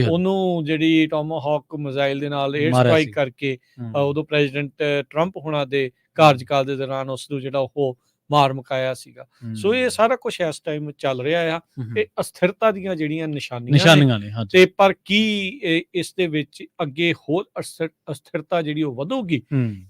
ਉਹਨੂੰ ਜਿਹੜੀ ਟੋਮਾਹੌਕ ਮਿਜ਼ਾਈਲ ਦੇ ਨਾਲ 에ਅਰ ਸਟ੍ਰਾਈਕ ਕਰਕੇ ਉਦੋਂ ਪ੍ਰੈਜ਼ੀਡੈਂਟ ਟਰੰਪ ਹੋਣਾ ਦੇ ਕਾਰਜਕਾਲ ਦੇ ਦੌਰਾਨ ਉਸ ਨੂੰ ਜਿਹੜਾ ਉਹ ਮਾਰ ਮੁਕਾਇਆ ਸੀਗਾ। ਸੋ ਇਹ ਸਾਰਾ ਕੁਝ ਇਸ ਟਾਈਮ ਚੱਲ ਰਿਹਾ ਆ, ਇਹ ਅਸਥਿਰਤਾ ਦੀਆਂ ਜਿਹੜੀਆਂ ਨਿਸ਼ਾਨੀਆਂ ਨੇ, ਤੇ ਪਰ ਕੀ ਇਸ ਦੇ ਵਿੱਚ ਅੱਗੇ ਹੋਰ ਅਸਥਿਰਤਾ ਜਿਹੜੀ ਉਹ ਵਧੂਗੀ,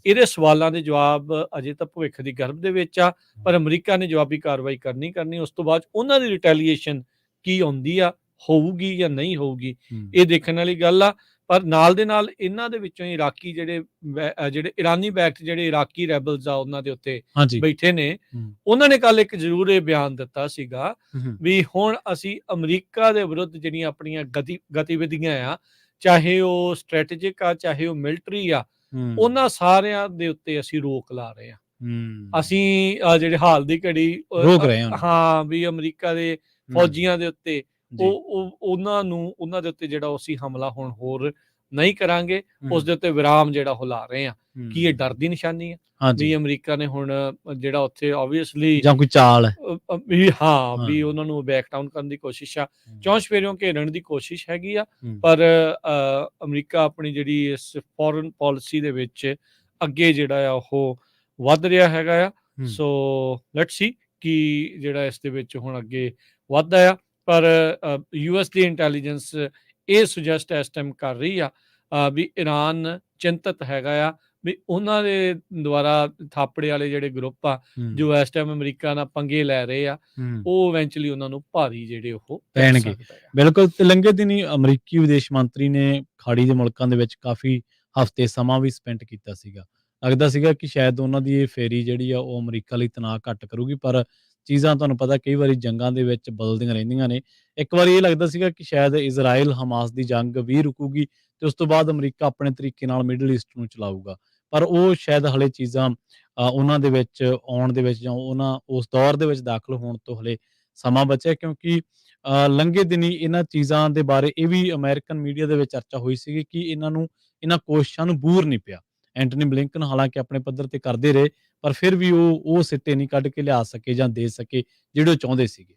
ਇਹਦੇ ਸਵਾਲਾਂ ਦੇ ਜਵਾਬ ਅਜੇ ਤਾਂ ਭਵਿੱਖ ਦੀ ਗਰਭ ਦੇ ਵਿੱਚ ਆ। ਪਰ ਅਮਰੀਕਾ ਨੇ ਜਵਾਬੀ ਕਾਰਵਾਈ ਕਰਨੀ, ਉਸ ਤੋਂ ਬਾਅਦ ਉਹਨਾਂ ਦੀ ਰਿਟੈਲੀਏਸ਼ਨ ਕੀ ਆਉਂਦੀ ਆ, ਹੋਊਗੀ ਜਾਂ ਨਹੀਂ ਹੋਊਗੀ, ਇਹ ਦੇਖਣ ਵਾਲੀ ਗੱਲ ਆ। ਪਰ ਨਾਲ ਦੇ ਨਾਲ ਇਹਨਾਂ ਦੇ ਵਿੱਚੋਂ ਇਰਾਕੀ ਜਿਹੜੇ ਇਰਾਨੀ ਬੈਕਡ ਜਿਹੜੇ ਇਰਾਕੀ ਰੈਬਲਸ ਆ ਉਹਨਾਂ ਦੇ ਉੱਤੇ ਬੈਠੇ ਨੇ, ਉਹਨਾਂ ਨੇ ਕੱਲ ਇੱਕ ਜ਼ਰੂਰ ਇਹ ਬਿਆਨ ਦਿੱਤਾ ਸੀਗਾ ਵੀ ਹੁਣ ਅਸੀਂ ਅਮਰੀਕਾ ਦੇ ਵਿਰੁੱਧ ਜਿਹੜੀਆਂ ਆਪਣੀਆਂ ਗਤੀਵਿਧੀਆਂ ਆ, ਚਾਹੇ ਉਹ ਸਟ੍ਰੈਟੇਜਿਕ ਆ, ਚਾਹੇ ਉਹ ਮਿਲਟਰੀ ਆ, ਉਹਨਾਂ ਸਾਰਿਆਂ ਦੇ ਉੱਤੇ ਅਸੀਂ ਰੋਕ ਲਾ ਰਹੇ ਆ। ਅਸੀਂ ਜਿਹੜੇ ਹਾਲ ਦੀ ਘੜੀ ਰੋਕ ਰਹੇ ਹਾਂ ਵੀ ਅਮਰੀਕਾ ਦੇ ਫੌਜੀਆਂ ਦੇ ਉੱਤੇ ਉਹਨਾਂ ਦੇ ਉੱਤੇ ਜਿਹੜਾ ਅਸੀਂ ਹਮਲਾ ਹੁਣ ਹੋਰ ਨਹੀਂ ਕਰਾਂਗੇ, ਉਸ ਦੇ ਉੱਤੇ ਵਿਰਾਮ ਜਿਹੜਾ ਉਹ ਲਾ ਰਹੇ ਆ। ਕੀ ਇਹ ਡਰ ਦੀ ਨਿਸ਼ਾਨੀ ਹੈ ਵੀ ਅਮਰੀਕਾ ਨੇ ਹੁਣ ਜਿਹੜਾ ਉੱਥੇ ਓਬਵੀਅਸਲੀ ਜਾਂ ਕੋਈ ਚਾਲ ਹੈ ਵੀ ਵੀ ਉਹਨਾਂ ਨੂੰ ਬੈਕ ਡਾਊਨ ਕਰਨ ਦੀ ਕੋਸ਼ਿਸ਼ ਆ, ਚੌਂਚਫੇਰਿਓਂ ਘੇਰਨ ਦੀ ਕੋਸ਼ਿਸ਼ ਹੈਗੀ ਆ। ਪਰ ਅਮਰੀਕਾ ਆਪਣੀ ਜਿਹੜੀ ਇਸ ਫੋਰਨ ਪਾਲਿਸੀ ਦੇ ਵਿੱਚ ਅੱਗੇ ਜਿਹੜਾ ਆ ਉਹ ਵੱਧ ਰਿਹਾ ਹੈਗਾ ਆ। ਸੋ ਲੈਟਸ ਸੀ ਕਿ ਜਿਹੜਾ ਇਸ ਦੇ ਵਿੱਚ ਹੁਣ ਅੱਗੇ ਵੱਧਦਾ ਆ। ਪਰ US ਦੀ ਇੰਟੈਲੀਜੈਂਸ ਇਹ ਸੁਜੈਸਟ ਇਸ ਟਾਈਮ ਕਰ ਰਹੀ ਆ ਵੀ ਈਰਾਨ ਚਿੰਤਤ ਹੈਗਾ ਆ ਵੀ ਉਹਨਾਂ ਦੇ ਦੁਆਰਾ ਥਾਪੜੇ ਵਾਲੇ ਜਿਹੜੇ ਗਰੁੱਪ ਆ ਜੋ ਇਸ ਟਾਈਮ ਅਮਰੀਕਾ ਨਾਲ ਪੰਗੇ ਲੈ ਰਹੇ ਆ, ਉਹ ਇਵੈਂਚੁਅਲੀ ਉਹਨਾਂ ਨੂੰ ਭਾਰੀ ਜਿਹੜੇ ਉਹ ਪੈਣਗੇ। ਬਿਲਕੁਲ। ਤਿਲੰਗੇ ਦਿਨੀ ਅਮਰੀਕੀ ਵਿਦੇਸ਼ ਮੰਤਰੀ ਨੇ ਖਾੜੀ ਦੇ ਮੁਲਕਾਂ ਦੇ ਵਿੱਚ ਕਾਫੀ ਹਫ਼ਤੇ ਸਮਾਂ ਵੀ ਸਪੈਂਡ ਕੀਤਾ ਸੀਗਾ। ਲੱਗਦਾ ਸੀਗਾ ਕਿ ਸ਼ਾਇਦ ਉਹਨਾਂ ਦੀ ਇਹ ਫੇਰੀ ਜਿਹੜੀ ਆ ਉਹ ਅਮਰੀਕਾ ਲਈ ਤਣਾਅ ਘੱਟ ਕਰੂਗੀ, ਪਰ ਚੀਜ਼ਾਂ ਤੁਹਾਨੂੰ ਪਤਾ ਕਈ ਵਾਰੀ ਜੰਗਾਂ ਦੇ ਵਿੱਚ ਬਦਲਦੀਆਂ ਰਹਿੰਦੀਆਂ ਨੇ। ਇੱਕ ਵਾਰੀ ਇਹ ਲੱਗਦਾ ਸੀਗਾ ਕਿ ਸ਼ਾਇਦ ਇਜ਼ਰਾਈਲ ਹਮਾਸ ਦੀ ਜੰਗ ਵੀ ਰੁਕੂਗੀ ਤੇ ਉਸ ਤੋਂ ਬਾਅਦ ਅਮਰੀਕਾ ਆਪਣੇ ਤਰੀਕੇ ਨਾਲ ਮਿਡਲ ਈਸਟ ਨੂੰ ਚਲਾਊਗਾ, ਪਰ ਉਹ ਸ਼ਾਇਦ ਹਲੇ ਚੀਜ਼ਾਂ ਉਹਨਾਂ ਦੇ ਵਿੱਚ ਆਉਣ ਦੇ ਵਿੱਚ ਜਾਂ ਉਹਨਾਂ ਉਸ ਦੌਰ ਦੇ ਵਿੱਚ ਦਾਖਲ ਹੋਣ ਤੋਂ ਹਲੇ ਸਮਾਂ ਬਚਿਆ, ਕਿਉਂਕਿ ਲੰਘੇ ਦਿਨੀ ਇਹਨਾਂ ਚੀਜ਼ਾਂ ਦੇ ਬਾਰੇ ਇਹ ਵੀ ਅਮਰੀਕਨ ਮੀਡੀਆ ਦੇ ਵਿੱਚ ਚਰਚਾ ਹੋਈ ਸੀਗੀ ਕਿ ਇਹਨਾਂ ਕੋਸ਼ਿਸ਼ਾਂ ਨੂੰ ਬੂਰ ਨਹੀਂ ਪਿਆ। ਐਂਟਨੀ ਬਲਿੰਕਨ ਹਾਲਾਂਕਿ ਆਪਣੇ ਪੱਧਰ ਤੇ ਕਰਦੇ ਰਹੇ, ਪਰ ਫਿਰ ਵੀ ਉਹ ਸਿੱਟੇ ਨਹੀਂ ਕੱਢ ਕੇ ਲਿਆ ਸਕੇ ਜਾਂ ਦੇ ਸਕੇ ਜਿਹੜੇ ਉਹ ਚਾਹੁੰਦੇ ਸੀਗੇ।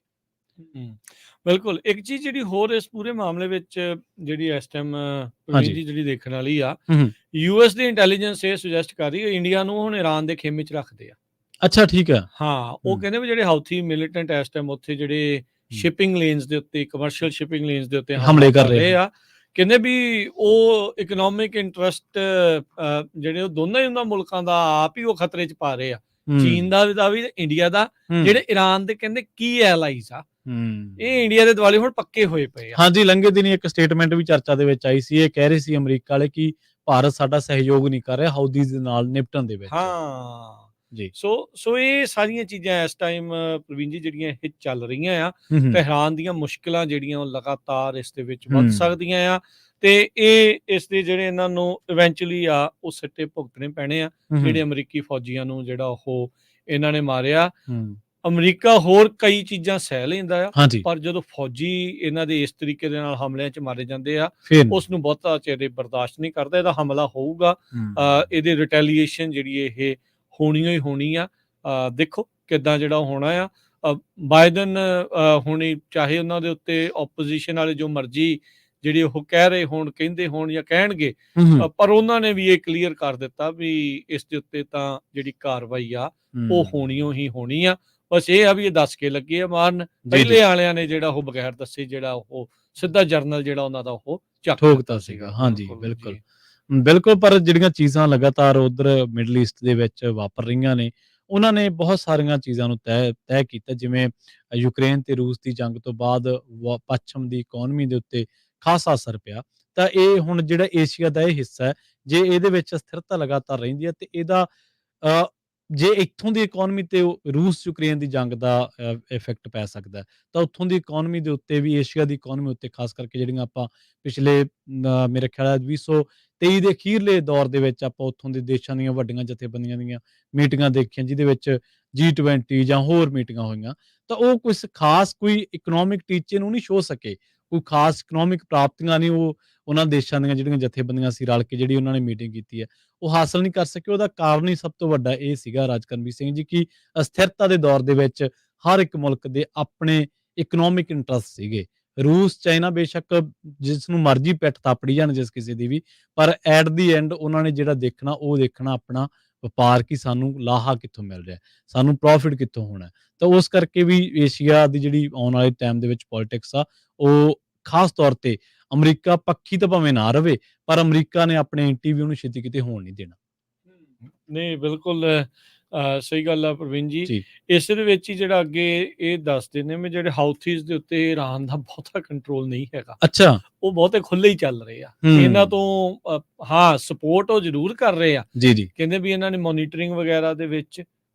ਬਿਲਕੁਲ। ਇੱਕ ਚੀਜ਼ ਜਿਹੜੀ ਹੋਰ ਇਸ ਪੂਰੇ ਮਾਮਲੇ ਵਿੱਚ ਜਿਹੜੀ ਇਸ ਟਾਈਮ ਜਿਹੜੀ ਦੇਖਣ ਵਾਲੀ ਆ, US ਦੀ ਇੰਟੈਲੀਜੈਂਸ ਇਹ ਸੁਜੈਸਟ ਕਰ ਰਹੀ ਹੈ ਇੰਡੀਆ ਨੂੰ ਹੁਣ ਈਰਾਨ ਦੇ ਖੇਮੇ 'ਚ ਰੱਖਦੇ ਆ। ਅੱਛਾ, ਠੀਕ ਹੈ। ਹਾਂ, ਉਹ ਕਹਿੰਦੇ ਵੀ ਜਿਹੜੇ ਹਾਊਥੀ ਮਿਲੀਟੈਂਟ ਇਸ ਟਾਈਮ ਉੱਥੇ ਜਿਹੜੇ ਸ਼ਿਪਿੰਗ ਲੇਨਸ ਦੇ ਉੱਤੇ, ਕਮਰਸ਼ੀਅਲ ਸ਼ਿਪਿੰਗ ਲੇਨਸ ਦੇ ਉੱਤੇ ਹਮਲੇ ਕਰ ਰਹੇ ਆ, ਕਹਿੰਦੇ ਵੀ ਉਹ ਇਕਨੋਮਿਕ ਇੰਟਰਸਟ ਜਿਹੜੇ ਉਹ ਦੋਨਾਂ ਹੀ ਉਹਨਾਂ ਮੁਲਕਾਂ ਦਾ ਆਪ ਹੀ ਉਹ ਖਤਰੇ 'ਚ ਪਾ ਰਹੇ ਆ, ਚੀਨ ਦਾ ਵੀ ਇੰਡੀਆ ਦਾ। ਜਿਹੜੇ ਈਰਾਨ ਦੇ ਕਹਿੰਦੇ ਕੀ ਐਲਾਈਜ਼ ਆ, ਇਹ ਇੰਡੀਆ ਦੇ ਦੁਆਲੇ ਹੁਣ ਪੱਕੇ ਹੋਏ ਪਏ ਆ। ਹਾਂਜੀ, ਲੰਘੇ ਦਿਨੀ ਇੱਕ ਸਟੇਟਮੈਂਟ ਵੀ ਚਰਚਾ ਦੇ ਵਿੱਚ ਆਈ ਸੀ। ਇਹ ਕਹਿ ਰਹੇ ਸੀ ਅਮਰੀਕਾ ਵਾਲੇ ਕਿ ਭਾਰਤ ਸਾਡਾ ਸਹਿਯੋਗ ਨਹੀਂ ਕਰ ਰਿਹਾ ਹਾਊਦੀਜ਼ ਦੇ ਨਾਲ ਨਿਪਟਣ ਦੇ ਵਿੱਚ। ਜੀ, ਸੋ ਇਹ ਸਾਰੀਆਂ ਚੀਜ਼ਾਂ ਇਸ ਟਾਈਮ ਪ੍ਰਵੀਨ ਜੀ ਜਿਹੜੀਆਂ ਇਹ ਚੱਲ ਰਹੀਆਂ ਆ। ਤਹਿਰਾਨ ਦੀਆਂ ਮੁਸ਼ਕਿਲਾਂ ਜਿਹੜੀਆਂ ਉਹ ਲਗਾਤਾਰ ਇਸ ਦੇ ਵਿੱਚ ਵੱਧ ਸਕਦੀਆਂ ਆ ਤੇ ਇਹ ਇਸ ਦੇ ਜਿਹੜੇ ਇਹਨਾਂ ਨੂੰ ਇਵੈਂਚੁਅਲੀ ਆ ਉਹ ਸਿੱਟੇ ਭੁਗਤਣੇ ਪੈਣੇ ਆ, ਜਿਹੜੇ ਅਮਰੀਕੀ ਫੌਜੀਆਂ ਨੂੰ ਜਿਹੜਾ ਉਹ ਇਹਨਾਂ ਨੇ ਮਾਰਿਆ। ਅਮਰੀਕਾ ਹੋਰ ਕਈ ਚੀਜ਼ਾਂ ਸਹਿ ਲੈਂਦਾ ਆ, ਪਰ ਜਦੋਂ ਫੌਜੀ ਇਹਨਾਂ ਦੇ ਇਸ ਤਰੀਕੇ ਦੇ ਨਾਲ ਹਮਲਿਆਂ 'ਚ ਮਾਰੇ ਜਾਂਦੇ ਆ, ਉਸ ਨੂੰ ਬਹੁਤਾ ਚਿਰ ਬਰਦਾਸ਼ਤ ਨਹੀਂ ਕਰਦਾ। ਇਹਦਾ ਹਮਲਾ ਹੋਊਗਾ, ਇਹਦੇ ਰਿਟੈਲੀਏਸ਼ਨ ਜਿਹੜੀ ਇਹ ਹੋਣੀ ਹੀ ਹੋਣੀ ਆ। ਦੇਖੋ ਕਿੱਦਾਂ ਜਿਹੜਾ ਹੋਣਾ ਆ। ਬਾਈਡਨ ਹੁਣੀ ਚਾਹੇ ਉਹਨਾਂ ਦੇ ਉੱਤੇ ਓਪੋਜੀਸ਼ਨ ਵਾਲੇ ਜੋ ਮਰਜ਼ੀ ਜਿਹੜੇ ਉਹ ਕਹਿ ਰਹੇ ਹੋਣ, ਕਹਿੰਦੇ ਹੋਣ ਜਾਂ ਕਹਿਣਗੇ, ਪਰ ਉਹਨਾਂ ਨੇ ਵੀ ਇਹ ਕਲੀਅਰ ਕਰ ਦਿੱਤਾ ਵੀ ਇਸ ਦੇ ਉੱਤੇ ਤਾਂ ਜਿਹੜੀ ਕਾਰਵਾਈ ਆ ਉਹ ਹੋਣੀਓ ਹੀ ਹੋਣੀ ਆ। ਬਸ ਇਹ ਆ ਵੀ ਇਹ ਦੱਸ ਕੇ ਲੱਗੇ ਆ ਮਾਰਨ। ਪਹਿਲੇ ਵਾਲਿਆਂ ਨੇ ਜਿਹੜਾ ਉਹ ਬਗੈਰ ਦੱਸੇ ਜਿਹੜਾ ਉਹ ਸਿੱਧਾ ਜਰਨਲ ਜਿਹੜਾ ਉਹਨਾਂ ਦਾ ਉਹ ਠੋਕਤਾ ਸੀਗਾ। ਹਾਂਜੀ, ਬਿਲਕੁਲ ਬਿਲਕੁਲ। ਪਰ ਜਿਹੜੀਆਂ ਚੀਜ਼ਾਂ ਲਗਾਤਾਰ ਉਧਰ ਮਿਡਲ ਈਸਟ ਦੇ ਵਿੱਚ ਵਾਪਰ ਰਹੀਆਂ ਨੇ, ਉਹਨਾਂ ਨੇ ਬਹੁਤ ਸਾਰੀਆਂ ਚੀਜ਼ਾਂ ਨੂੰ ਤੈਅ ਕੀਤਾ। ਜਿਵੇਂ ਯੂਕਰੇਨ ਤੇ ਰੂਸ ਦੀ ਜੰਗ ਤੋਂ ਬਾਅਦ ਪੱਛਮ ਦੀ ਇਕਨੋਮੀ ਦੇ ਉੱਤੇ ਖਾਸਾ ਅਸਰ ਪਿਆ, ਤਾਂ ਇਹ ਹੁਣ ਜਿਹੜਾ ਏਸ਼ੀਆ ਦਾ ਇਹ ਹਿੱਸਾ ਹੈ, ਜੇ ਇਹਦੇ ਵਿੱਚ ਸਥਿਰਤਾ ਲਗਾਤਾਰ ਰਹਿੰਦੀ ਹੈ ਤੇ ਇਹਦਾ ਜੇ ਇੱਥੋਂ ਦੀ ਇਕਨੋਮੀ ਤੇ ਰੂਸ ਯੂਕਰੇਨ ਦੀ ਜੰਗ ਦਾ ਇਫੈਕਟ ਪੈ ਸਕਦਾ, ਤਾਂ ਉੱਥੋਂ ਦੀ ਇਕਨੋਮੀ ਦੇ ਉੱਤੇ ਵੀ, ਏਸ਼ੀਆ ਦੀ ਇਕਨੋਮੀ ਉੱਤੇ ਖਾਸ ਕਰਕੇ ਜਿਹੜੀਆਂ ਆਪਾਂ ਪਿਛਲੇ ਮੇਰੇ ਖਿਆਲ 2023 ਦੇ ਅਖੀਰਲੇ ਦੌਰ ਦੇ ਵਿੱਚ ਆਪਾਂ ਉੱਥੋਂ ਦੇ ਦੇਸ਼ਾਂ ਦੀਆਂ ਵੱਡੀਆਂ ਜਥੇਬੰਦੀਆਂ ਦੀਆਂ ਮੀਟਿੰਗਾਂ ਦੇਖੀਆਂ, ਜਿਹਦੇ ਵਿੱਚ G20 ਜਾਂ ਹੋਰ ਮੀਟਿੰਗਾਂ ਹੋਈਆਂ, ਤਾਂ ਉਹ ਕੁਛ ਖਾਸ ਕੋਈ ਇਕਨੋਮਿਕ ਟੀਚੇ ਨੂੰ ਨਹੀਂ ਛੋਹ ਸਕੇ, ਕੋਈ ਖਾਸ ਇਕਨੋਮਿਕ ਪ੍ਰਾਪਤੀਆਂ ਨਹੀਂ ਉਹ ਉਹਨਾਂ ਦੇਸ਼ਾਂ ਦੀਆਂ ਜਿਹੜੀਆਂ ਜਥੇਬੰਦੀਆਂ ਸੀ ਰਲ ਕੇ ਜਿਹੜੀ ਉਹਨਾਂ ਨੇ ਮੀਟਿੰਗ ਕੀਤੀ ਹੈ ਉਹ ਹਾਸਲ ਨਹੀਂ ਕਰ ਸਕੇ। ਉਹਦਾ ਕਾਰਨ ਹੀ ਸਭ ਤੋਂ ਵੱਡਾ ਇਹ ਸੀਗਾ ਰਾਜਕਰਮਵੀਰ ਸਿੰਘ ਜੀ ਕਿ ਅਸਥਿਰਤਾ ਦੇ ਦੌਰ ਦੇ ਵਿੱਚ ਹਰ ਇੱਕ ਮੁਲਕ ਦੇ ਆਪਣੇ ਇਕਨੋਮਿਕ ਇੰਟਰਸਟ ਸੀਗੇ। ਰੂਸ, ਚਾਈਨਾ ਬੇਸ਼ੱਕ ਜਿਸ ਨੂੰ ਮਰਜ਼ੀ ਪਿੱਠ ਥਾਪੜੀ ਜਾਣ ਜਿਸ ਕਿਸੇ ਦੀ ਵੀ, ਪਰ ਐਟ ਦੀ ਐਂਡ ਉਹਨਾਂ ਨੇ ਜਿਹੜਾ ਦੇਖਣਾ ਉਹ ਦੇਖਣਾ ਆਪਣਾ ਵਪਾਰ, ਕਿ ਸਾਨੂੰ ਲਾਹਾ ਕਿੱਥੋਂ ਮਿਲ ਰਿਹਾ, ਸਾਨੂੰ ਪ੍ਰੋਫਿਟ ਕਿੱਥੋਂ ਹੋਣਾ। ਤਾਂ ਉਸ ਕਰਕੇ ਵੀ ਏਸ਼ੀਆ ਦੀ ਜਿਹੜੀ ਆਉਣ ਵਾਲੇ ਟਾਈਮ ਦੇ ਵਿੱਚ ਪੋਲਿਟਿਕਸ ਆ ਉਹ ਖਾਸ ਤੌਰ ਤੇ ਅਮਰੀਕਾ ਪੱਖੀ ਤਾਂ ਭਾਵੇਂ ਨਾ ਰਵੇ, ਪਰ ਅਮਰੀਕਾ ਨੇ ਆਪਣੇ ਇੰਟਰਵਿਊ ਨੂੰ ਛੇਤੀ ਕਿਤੇ ਹੋਣ ਨਹੀਂ ਦੇਣਾ। ਨਹੀਂ, ਬਿਲਕੁਲ ਸਹੀ ਗੱਲ ਆ ਪ੍ਰਵੀਨ ਜੀ। ਇਸੇ ਦੇ ਵਿੱਚ ਹੀ ਜਿਹੜਾ ਅੱਗੇ ਇਹ ਦੱਸਦੇ ਨੇ ਵੀ ਜਿਹੜੇ ਹਾਊਥੀਜ਼ ਦੇ ਉੱਤੇ ਈਰਾਨ ਦਾ ਬਹੁਤਾ ਕੰਟਰੋਲ ਨਹੀਂ ਹੈਗਾ। ਅੱਛਾ, ਉਹ ਬਹੁਤੇ ਖੁੱਲੇ ਹੀ ਚੱਲ ਰਹੇ ਆ ਇਹਨਾਂ ਤੋਂ। ਹਾਂ, ਸਪੋਰਟ ਉਹ ਜ਼ਰੂਰ ਕਰ ਰਹੇ ਆ। ਕਹਿੰਦੇ ਵੀ ਇਹਨਾਂ ਨੇ ਮੋਨੀਟਰਿੰਗ ਵਗੈਰਾ ਦੇ ਵਿੱਚ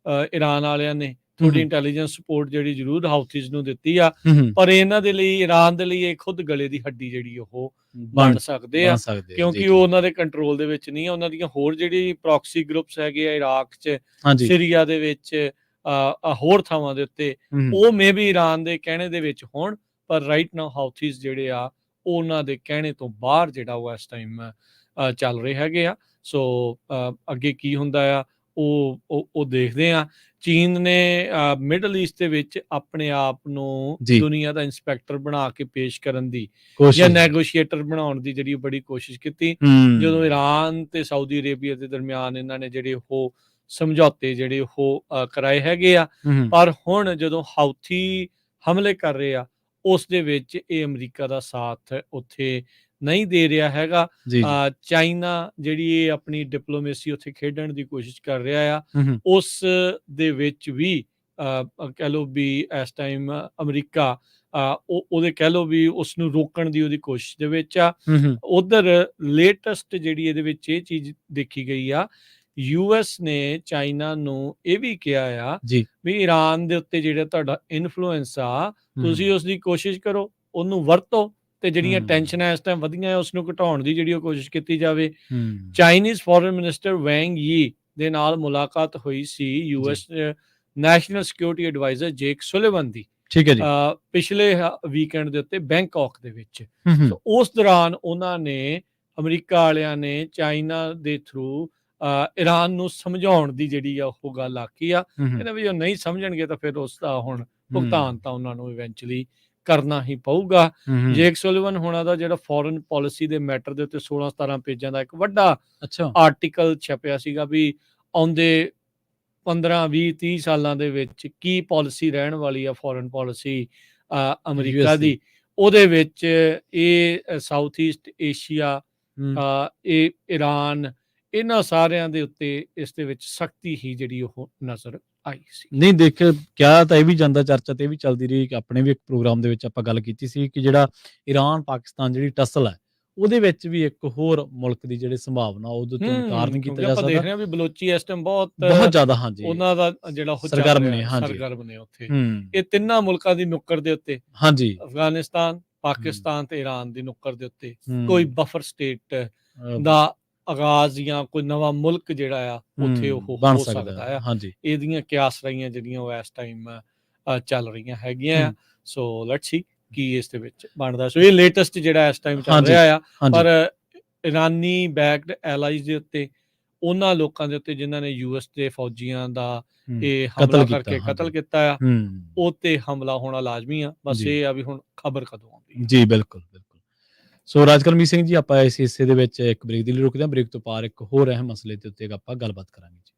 ਈਰਾਨ ਵਾਲਿਆਂ ਨੇ ਥੋੜੀ ਇੰਟੈਲੀਜੈਂਸ ਸਪੋਰਟ ਜਿਹੜੀ ਜ਼ਰੂਰ ਹਾਊਥੀਜ਼ ਨੂੰ ਦਿੱਤੀ ਆ, ਪਰ ਇਹਨਾਂ ਦੇ ਲਈ, ਈਰਾਨ ਦੇ ਲਈ ਇਹ ਖੁਦ ਗਲੇ ਦੀ ਹੱਡੀ ਜਿਹੜੀ ਉਹ ਬਣ ਸਕਦੇ ਆ, ਕਿਉਂਕਿ ਉਹ ਉਹਨਾਂ ਦੇ ਕੰਟਰੋਲ ਦੇ ਵਿੱਚ ਨਹੀਂ ਆ। ਉਹਨਾਂ ਦੀਆਂ ਹੋਰ ਜਿਹੜੀ ਪ੍ਰੋਕਸੀ ਗਰੁੱਪਸ ਹੈਗੇ ਆ ਇਰਾਕ 'ਚ, ਸੀਰੀਆ ਦੇ ਵਿੱਚ, ਹੋਰ ਥਾਵਾਂ ਦੇ ਉੱਤੇ, ਉਹ ਮੇ ਵੀ ਈਰਾਨ ਦੇ ਕਹਿਣੇ ਦੇ ਵਿੱਚ ਹੋਣ, ਪਰ ਰਾਈਟ ਨਾਓ ਹਾਊਥੀਜ਼ ਜਿਹੜੇ ਆ ਉਹਨਾਂ ਦੇ ਕਹਿਣੇ ਤੋਂ ਬਾਹਰ ਜਿਹੜਾ ਉਹ ਇਸ ਟਾਈਮ ਚੱਲ ਰਹੇ ਹੈਗੇ ਆ। ਸੋ ਅੱਗੇ ਕੀ ਹੁੰਦਾ ਆ ਉਹ ਦੇਖਦੇ ਆ। ਚੀਨ ਨੇ ਮਿਡਲ ਈਸਟ ਦੇ ਵਿੱਚ ਆਪਣੇ ਆਪ ਨੂੰ ਜੀ ਦੁਨੀਆ ਦਾ ਇੰਸਪੈਕਟਰ ਬਣਾ ਕੇ ਪੇਸ਼ ਕਰਨ ਦੀ ਜਾਂ ਕੋਸ਼ਿਸ਼ ਨੈਗੋਸ਼ੀਏਟਰ ਬਣਾਉਣ ਦੀ ਜਿਹੜੀ ਬੜੀ ਕੋਸ਼ਿਸ਼ ਕੀਤੀ। ਜਦੋਂ ਈਰਾਨ ਤੇ ਸਾਊਦੀ ਅਰੇਬੀਆ ਦੇ ਦਰਮਿਆਨ ਇਹਨਾਂ ਨੇ ਜਿਹੜੇ ਉਹ ਸਮਝੌਤੇ ਜਿਹੜੇ ਉਹ ਕਰਾਏ ਹੈਗੇ ਆ। ਪਰ ਹੁਣ ਜਦੋਂ ਹਾਊਥੀ ਹਮਲੇ ਕਰ ਰਹੇ ਆ ਉਸ ਦੇ ਵਿੱਚ ਇਹ ਅਮਰੀਕਾ ਦਾ ਸਾਥ ਉੱਥੇ ਨਹੀਂ ਦੇ ਰਿਹਾ ਹੈਗਾ। ਜੀ ਜੀ ਚਾਈਨਾ ਜਿਹੜੀ ਇਹ ਆਪਣੀ ਡਿਪਲੋਮੇਸੀ ਉੱਥੇ ਖੇਡਣ ਦੀ ਕੋਸ਼ਿਸ਼ ਕਰ ਰਿਹਾ ਆ, ਉਸ ਦੇ ਵਿੱਚ ਵੀ ਕਹਿ ਲਓ ਵੀ ਇਸ ਟਾਈਮ ਅਮਰੀਕਾ ਉਹਦੇ ਕਹਿ ਲਓ ਵੀ ਉਸ ਨੂੰ ਰੋਕਣ ਦੀ ਉਹਦੀ ਕੋਸ਼ਿਸ਼ ਦੇ ਵਿੱਚ ਆ। ਉਧਰ ਲੇਟੈਸਟ ਜਿਹੜੀ ਇਹਦੇ ਵਿੱਚ ਇਹ ਚੀਜ਼ ਦੇਖੀ ਗਈ ਆ, ਯੂਐਸ ਨੇ ਚਾਈਨਾ ਨੂੰ ਇਹ ਵੀ ਕਿਹਾ ਆ ਜੀ ਵੀ ਈਰਾਨ ਦੇ ਉੱਤੇ ਜਿਹੜਾ ਤੁਹਾਡਾ ਇਨਫਲੂਐਂਸ ਆ ਤੁਸੀਂ ਉਸ ਦੀ ਕੋਸ਼ਿਸ਼ ਕਰੋ, ਉਹਨੂੰ ਵਰਤੋ ਤੇ ਜਿਹੜੀਆਂ ਟੈਨਸ਼ਨਾਂ ਇਸ ਟਾਈਮ ਵਧੀਆਂ ਉਸ ਨੂੰ ਘਟਾਉਣ ਦੀ ਜਿਹੜੀ ਉਹ ਕੋਸ਼ਿਸ਼ ਕੀਤੀ ਜਾਵੇ। ਚਾਈਨੀਜ਼ ਫੋਰਨ ਮਿਨਿਸਟਰ ਵੈਂਗ ਯੀ ਦੇ ਨਾਲ ਮੁਲਾਕਾਤ ਹੋਈ ਸੀ ਯੂਐਸ ਨੈਸ਼ਨਲ ਸਿਕਿਉਰਿਟੀ ਐਡਵਾਈਜ਼ਰ ਜੇਕ ਸੁਲਿਵਨ ਦੀ, ਠੀਕ ਹੈ ਜੀ, ਪਿਛਲੇ ਵੀਕਐਂਡ ਦੇ ਉੱਤੇ ਬੈਂਕਾਕ ਦੇ ਵਿੱਚ। ਉਸ ਦੌਰਾਨ ਉਹਨਾਂ ਨੇ ਅਮਰੀਕਾ ਵਾਲਿਆਂ ਨੇ ਚਾਈਨਾ ਦੇ ਥਰੂ ਈਰਾਨ ਨੂੰ ਸਮਝਾਉਣ ਦੀ ਜਿਹੜੀ ਆ ਉਹ ਗੱਲ ਆਖੀ ਆ। ਕਹਿੰਦੇ ਵੀ ਉਹ ਨਹੀਂ ਸਮਝਣਗੇ ਤਾਂ ਫਿਰ ਉਸ ਦਾ ਹੁਣ ਭੁਗਤਾਨ ਤਾਂ ਉਹਨਾਂ ਨੂੰ ਇਵੈਂਚੁਅਲੀ ਕਰਨਾ ਹੀ ਪਊਗਾ। ਜੇਕ ਸੁਲਿਵਨ ਹੋਣਾ ਦਾ ਜਿਹੜਾ ਫੋਰਨ ਪਾਲਿਸੀ ਦੇ ਮੈਟਰ ਦੇ ਉੱਤੇ 16-17 ਪੇਜਾਂ ਦਾ ਇੱਕ ਵੱਡਾ ਆਰਟੀਕਲ ਛਪਿਆ ਸੀਗਾ ਵੀ ਆਉਂਦੇ 15-20-30 ਸਾਲਾਂ ਦੇ ਵਿੱਚ ਕੀ ਪਾਲਿਸੀ ਰਹਿਣ ਵਾਲੀ ਆ ਫੋਰਨ ਪਾਲਿਸੀ ਅਮਰੀਕਾ ਦੀ। ਉਹਦੇ ਵਿੱਚ ਇਹ ਸਾਊਥ ਈਸਟ ਏਸ਼ੀਆ, ਇਹ ਈਰਾਨ, ਇਹਨਾਂ ਸਾਰਿਆਂ ਦੇ ਉੱਤੇ ਇਸ ਦੇ ਵਿੱਚ ਸਖਤੀ ਹੀ ਜਿਹੜੀ ਉਹ ਨਜ਼ਰ ਆਈ ਸੀ। ਨਹੀਂ ਦੇਖ ਕਿਹਾ ਤਾਂ ਇਹ ਵੀ ਜਾਂਦਾ, ਚਰਚਾ ਤੇ ਇਹ ਵੀ ਚੱਲਦੀ ਰਹੀ। ਆਪਣੇ ਵੀ ਇੱਕ ਪ੍ਰੋਗਰਾਮ ਦੇ ਵਿੱਚ ਆਪਾਂ ਗੱਲ ਕੀਤੀ ਸੀ ਕਿ ਜਿਹੜਾ ਈਰਾਨ ਪਾਕਿਸਤਾਨ ਜਿਹੜੀ ਟਸਲ ਹੈ ਉਹਦੇ ਵਿੱਚ ਵੀ ਇੱਕ ਹੋਰ ਮੁਲਕ ਦੀ ਜਿਹੜੀ ਸੰਭਾਵਨਾ ਉਹਦੇ ਤੋਂ ਇਨਕਾਰ ਨਹੀਂ ਕੀਤਾ ਜਾ ਸਕਦਾ। ਆਪਾਂ ਦੇਖ ਰਹੇ ਹਾਂ ਵੀ ਬਲੋਚੀ ਇਸ ਟਾਈਮ ਬਹੁਤ ਜ਼ਿਆਦਾ ਹਾਂਜੀ ਉਹਨਾਂ ਦਾ ਜਿਹੜਾ ਸਰਗਰਮ ਨੇ ਉੱਥੇ ਇਹ ਤਿੰਨਾਂ ਮੁਲਕਾਂ ਦੀ ਨੁੱਕਰ ਦੇ ਉੱਤੇ, ਹਾਂਜੀ, ਅਫਗਾਨਿਸਤਾਨ, ਪਾਕਿਸਤਾਨ ਤੇ ਈਰਾਨ ਦੀ ਨੁੱਕਰ ਦੇ ਉੱਤੇ ਕੋਈ ਬਫਰ ਸਟੇਟ ਦਾ ਆਗਾਜ਼ ਜਾਂ ਕੋਈ ਨਵਾਂ ਮੁਲਕ ਜਿਹੜਾ ਆ ਉੱਥੇ ਉਹ ਬਣ ਹੋ ਸਕਦਾ ਆ। ਹਾਂਜੀ, ਇਹਦੀਆਂ ਕਿਆਸ ਰਹੀਆਂ ਜਿਹੜੀਆਂ ਉਹ ਇਸ ਟਾਈਮ ਚੱਲ ਰਹੀਆਂ ਹੈਗੀਆਂ ਆ। ਸੋ ਲੈਟਸ ਸੀ ਕੀ ਇਸ ਦੇ ਵਿੱਚ ਬਣਦਾ। ਸੋ ਇਹ ਲੇਟੈਸਟ ਜਿਹੜਾ ਇਸ ਟਾਈਮ ਚੱਲ ਰਿਹਾ ਆ। ਪਰ ਇਰਾਨੀ ਬੈਕਡ ਐਲਾਈਜ਼ ਦੇ ਉੱਤੇ, ਉਹਨਾਂ ਲੋਕਾਂ ਦੇ ਉੱਤੇ ਜਿਨ੍ਹਾਂ ਨੇ ਯੂਐਸ ਦੇ ਫੌਜੀਆਂ ਦਾ ਇਹ ਹਮਲਾ ਕਰਕੇ ਕਤਲ ਕੀਤਾ ਆ, ਉਹ ਤੇ ਹਮਲਾ ਹੋਣਾ ਲਾਜ਼ਮੀ ਆ। ਬਸ ਇਹ ਆ ਵੀ ਹੁਣ ਖਬਰ ਕਦੋਂ ਆਉਂਦੀ। ਜੀ ਬਿਲਕੁਲ ਬਿਲਕੁਲ। ਸੋ ਰਾਜਕਰਮੀਤ ਸਿੰਘ ਜੀ, ਆਪਾਂ ਇਸ ਹਿੱਸੇ ਦੇ ਵਿੱਚ ਇੱਕ ਬ੍ਰੇਕ ਦੇ ਲਈ ਰੁਕਦੇ ਹਾਂ। ਬ੍ਰੇਕ ਤੋਂ ਪਾਰ ਇੱਕ ਹੋਰ ਅਹਿਮ ਮਸਲੇ ਦੇ ਉੱਤੇ ਆਪਾਂ ਗੱਲਬਾਤ ਕਰਾਂਗੇ ਜੀ।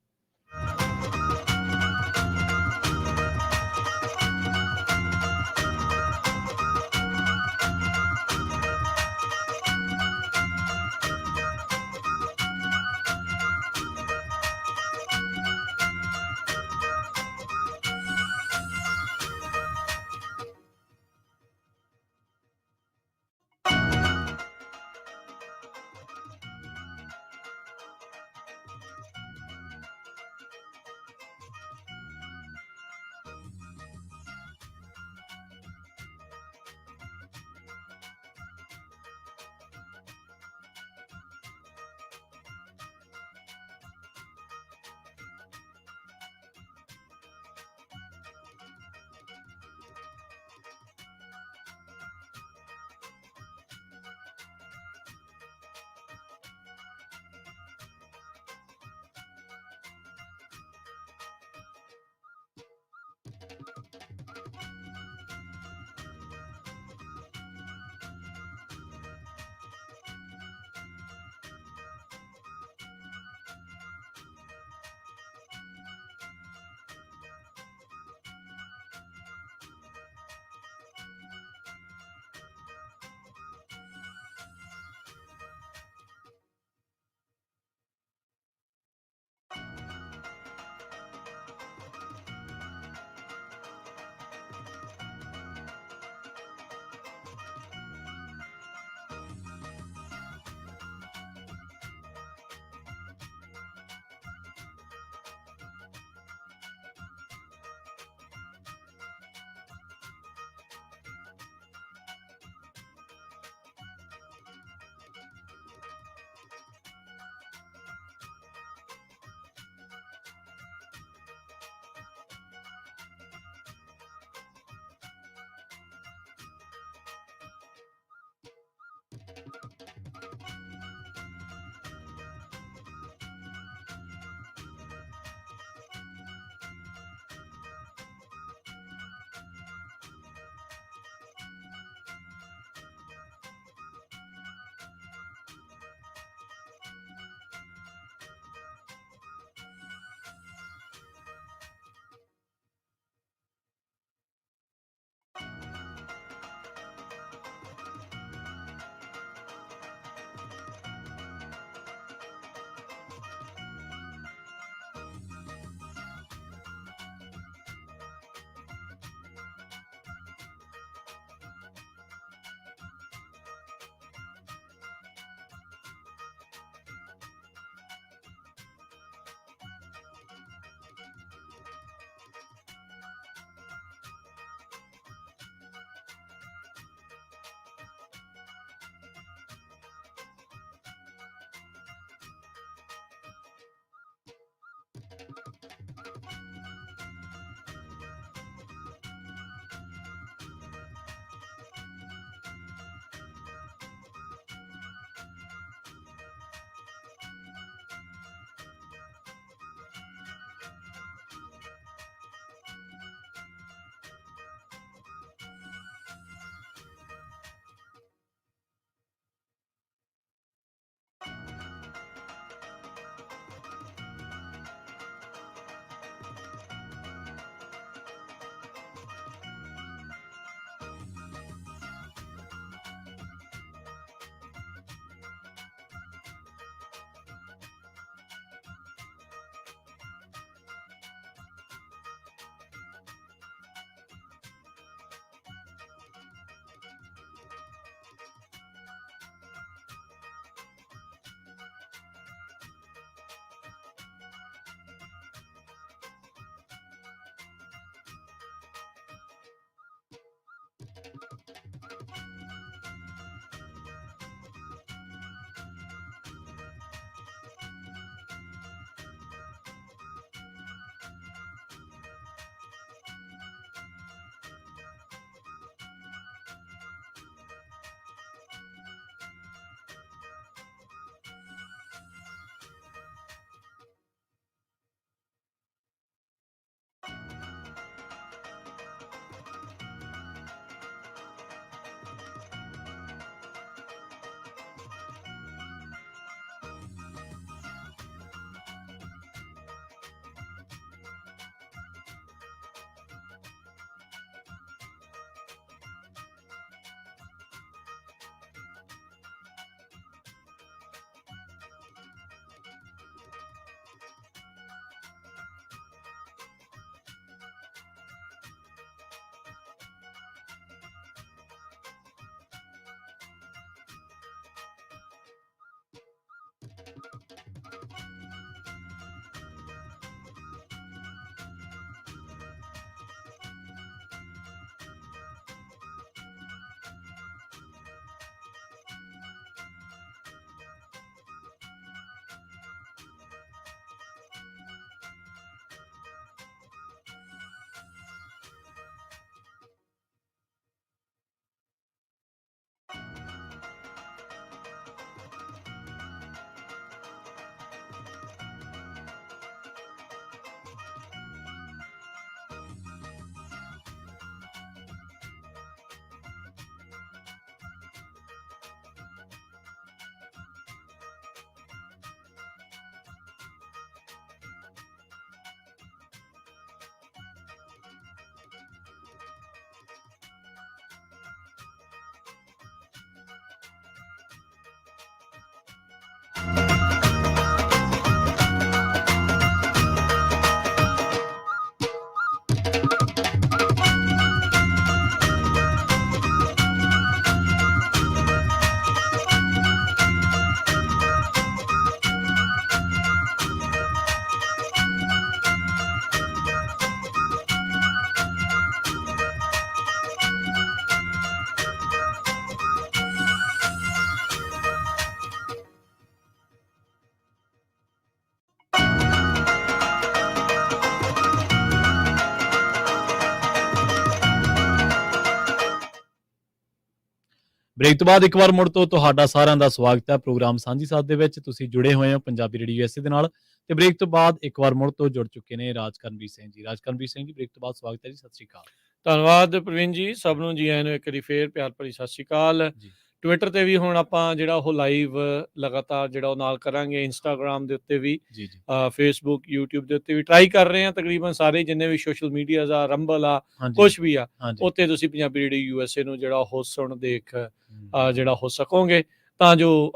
ਬ੍ਰੇਕ ਤੋਂ ਬਾਅਦ ਇੱਕ ਵਾਰ ਮੁੜ ਤੋਂ ਤੁਹਾਡਾ ਸਾਰਿਆਂ ਦਾ ਸਵਾਗਤ ਹੈ ਪ੍ਰੋਗਰਾਮ ਸਾਂਝੀ ਸਾਥ ਦੇ ਵਿੱਚ। ਤੁਸੀਂ ਜੁੜੇ ਹੋਏ ਹੋ ਪੰਜਾਬੀ ਰੇਡੀਓ USA ਦੇ ਨਾਲ ਤੇ ਬ੍ਰੇਕ ਤੋਂ ਬਾਅਦ ਇੱਕ ਵਾਰ ਮੁੜ ਤੋਂ ਜੁੜ ਚੁੱਕੇ ਨੇ ਰਾਜਕਰਮਵੀਰ ਸਿੰਘ ਜੀ। ਰਾਜਕਰਮਵੀਰ ਸਿੰਘ ਜੀ, ਬ੍ਰੇਕ ਤੋਂ ਬਾਅਦ ਸਵਾਗਤ ਹੈ ਜੀ, ਸਤਿ ਸ਼੍ਰੀ ਅਕਾਲ। ਧੰਨਵਾਦ ਪ੍ਰਵੀਨ ਜੀ, ਸਭ ਨੂੰ ਜੀ ਆਇਆਂ ਨੂੰ ਇੱਕ ਵਾਰੀ ਫੇਰ ਪਿਆਰ ਭਰੀ ਸਤਿ ਸ਼੍ਰੀ ਅਕਾਲ। ਜੀ ਟਵਿੱਟਰ ਤੇ ਵੀ ਹੁਣ ਆਪਾਂ ਜਿਹੜਾ ਉਹ ਲਾਈਵ ਲਗਾਤਾਰ ਜਿਹੜਾ ਉਹ ਨਾਲ ਕਰਾਂਗੇ, ਇੰਸਟਾਗ੍ਰਾਮ ਦੇ ਉੱਤੇ ਵੀ, ਜੀ ਜੀ ਫੇਸਬੁੱਕ, YouTube ਦੇ ਉੱਤੇ ਵੀ ਟਰਾਈ ਕਰ ਰਹੇ ਹਾਂ। ਤਕਰੀਬਨ ਸਾਰੇ ਜਿੰਨੇ ਵੀ ਸੋਸ਼ਲ ਮੀਡੀਆਜ਼ ਆ, ਰੰਬਲ ਆ, ਹਾਂਜੀ ਕੁਛ ਵੀ ਆ, ਹਾਂਜੀ ਉੱਤੇ ਤੁਸੀਂ ਪੰਜਾਬੀ ਰੇਡੀਓ USA ਨੂੰ ਜਿਹੜਾ ਉਹ ਸੁਣ ਦੇਖ ਹਮ, ਜਿਹੜਾ ਹੋ ਸਕੋਗੇ, ਤਾਂ ਜੋ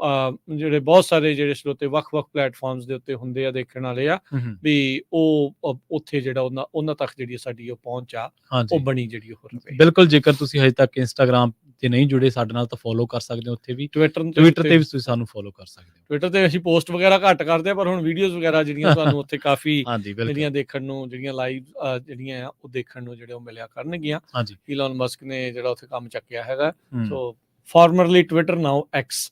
ਜਿਹੜੇ ਬਹੁਤ ਸਾਰੇ ਜਿਹੜੇ ਸਰੋਤੇ ਵੱਖ-ਵੱਖ ਪਲੇਟਫਾਰਮਸ ਦੇ ਉੱਤੇ ਹੁੰਦੇ ਆ ਦੇਖਣ ਵਾਲੇ ਆ, ਹਮ, ਵੀ ਉਹ ਉੱਥੇ ਜਿਹੜਾ ਉਹਨਾਂ ਤੱਕ ਜਿਹੜੀ ਸਾਡੀ ਉਹ ਪਹੁੰਚ ਆ ਉਹ ਹਾਂਜੀ ਬਣੀ ਜਿਹੜੀ ਉਹ ਰਵੇ। ਬਿਲਕੁਲ। ਜੇਕਰ ਤੁਸੀਂ ਹਜੇ ਤੱਕ ਇੰਸਟਾਗ੍ਰਾਮ ਤੇ ਨਹੀਂ ਜੁੜੇ ਸਾਡੇ ਨਾਲ ਤਾਂ ਫੋਲੋ ਕਰ ਸਕਦੇ ਹੋ ਉੱਥੇ ਵੀ, ਟਵਿੱਟਰ ਟਵਿੱਟਰ ਤੇ ਵੀ ਤੁਸੀਂ ਸਾਨੂੰ ਫੋਲੋ ਕਰ ਸਕਦੇ ਹੋ। ਟਵਿੱਟਰ ਤੇ ਅਸੀਂ ਪੋਸਟ ਵਗੈਰਾ ਘੱਟ ਕਰਦੇ ਆ, ਪਰ ਹੁਣ ਵੀਡੀਓਜ਼ ਵਗੈਰਾ ਜਿਹੜੀਆਂ ਤੁਹਾਨੂੰ ਉੱਥੇ ਕਾਫੀ ਹਾਂਜੀ ਬਿਲਕੁਲ ਜਿਹੜੀਆਂ ਦੇਖਣ ਨੂੰ, ਜਿਹੜੀਆਂ ਲਾਈਵ ਜਿਹੜੀਆਂ ਆ ਉਹ ਦੇਖਣ ਨੂੰ ਜਿਹੜੇ ਉਹ ਮਿਲਿਆ ਕਰਨਗੀਆਂ। ਹਾਂਜੀ ਇਲਨ ਮਸਕ ਨੇ ਜਿਹੜਾ ਉੱਥੇ ਕੰਮ ਚੱਕਿਆ ਹੈਗਾ, ਹਮ, ਸੋ ਫਾਰਮਰਲੀ ਟਵਿੱਟਰ ਨਾਓ ਐਕਸ।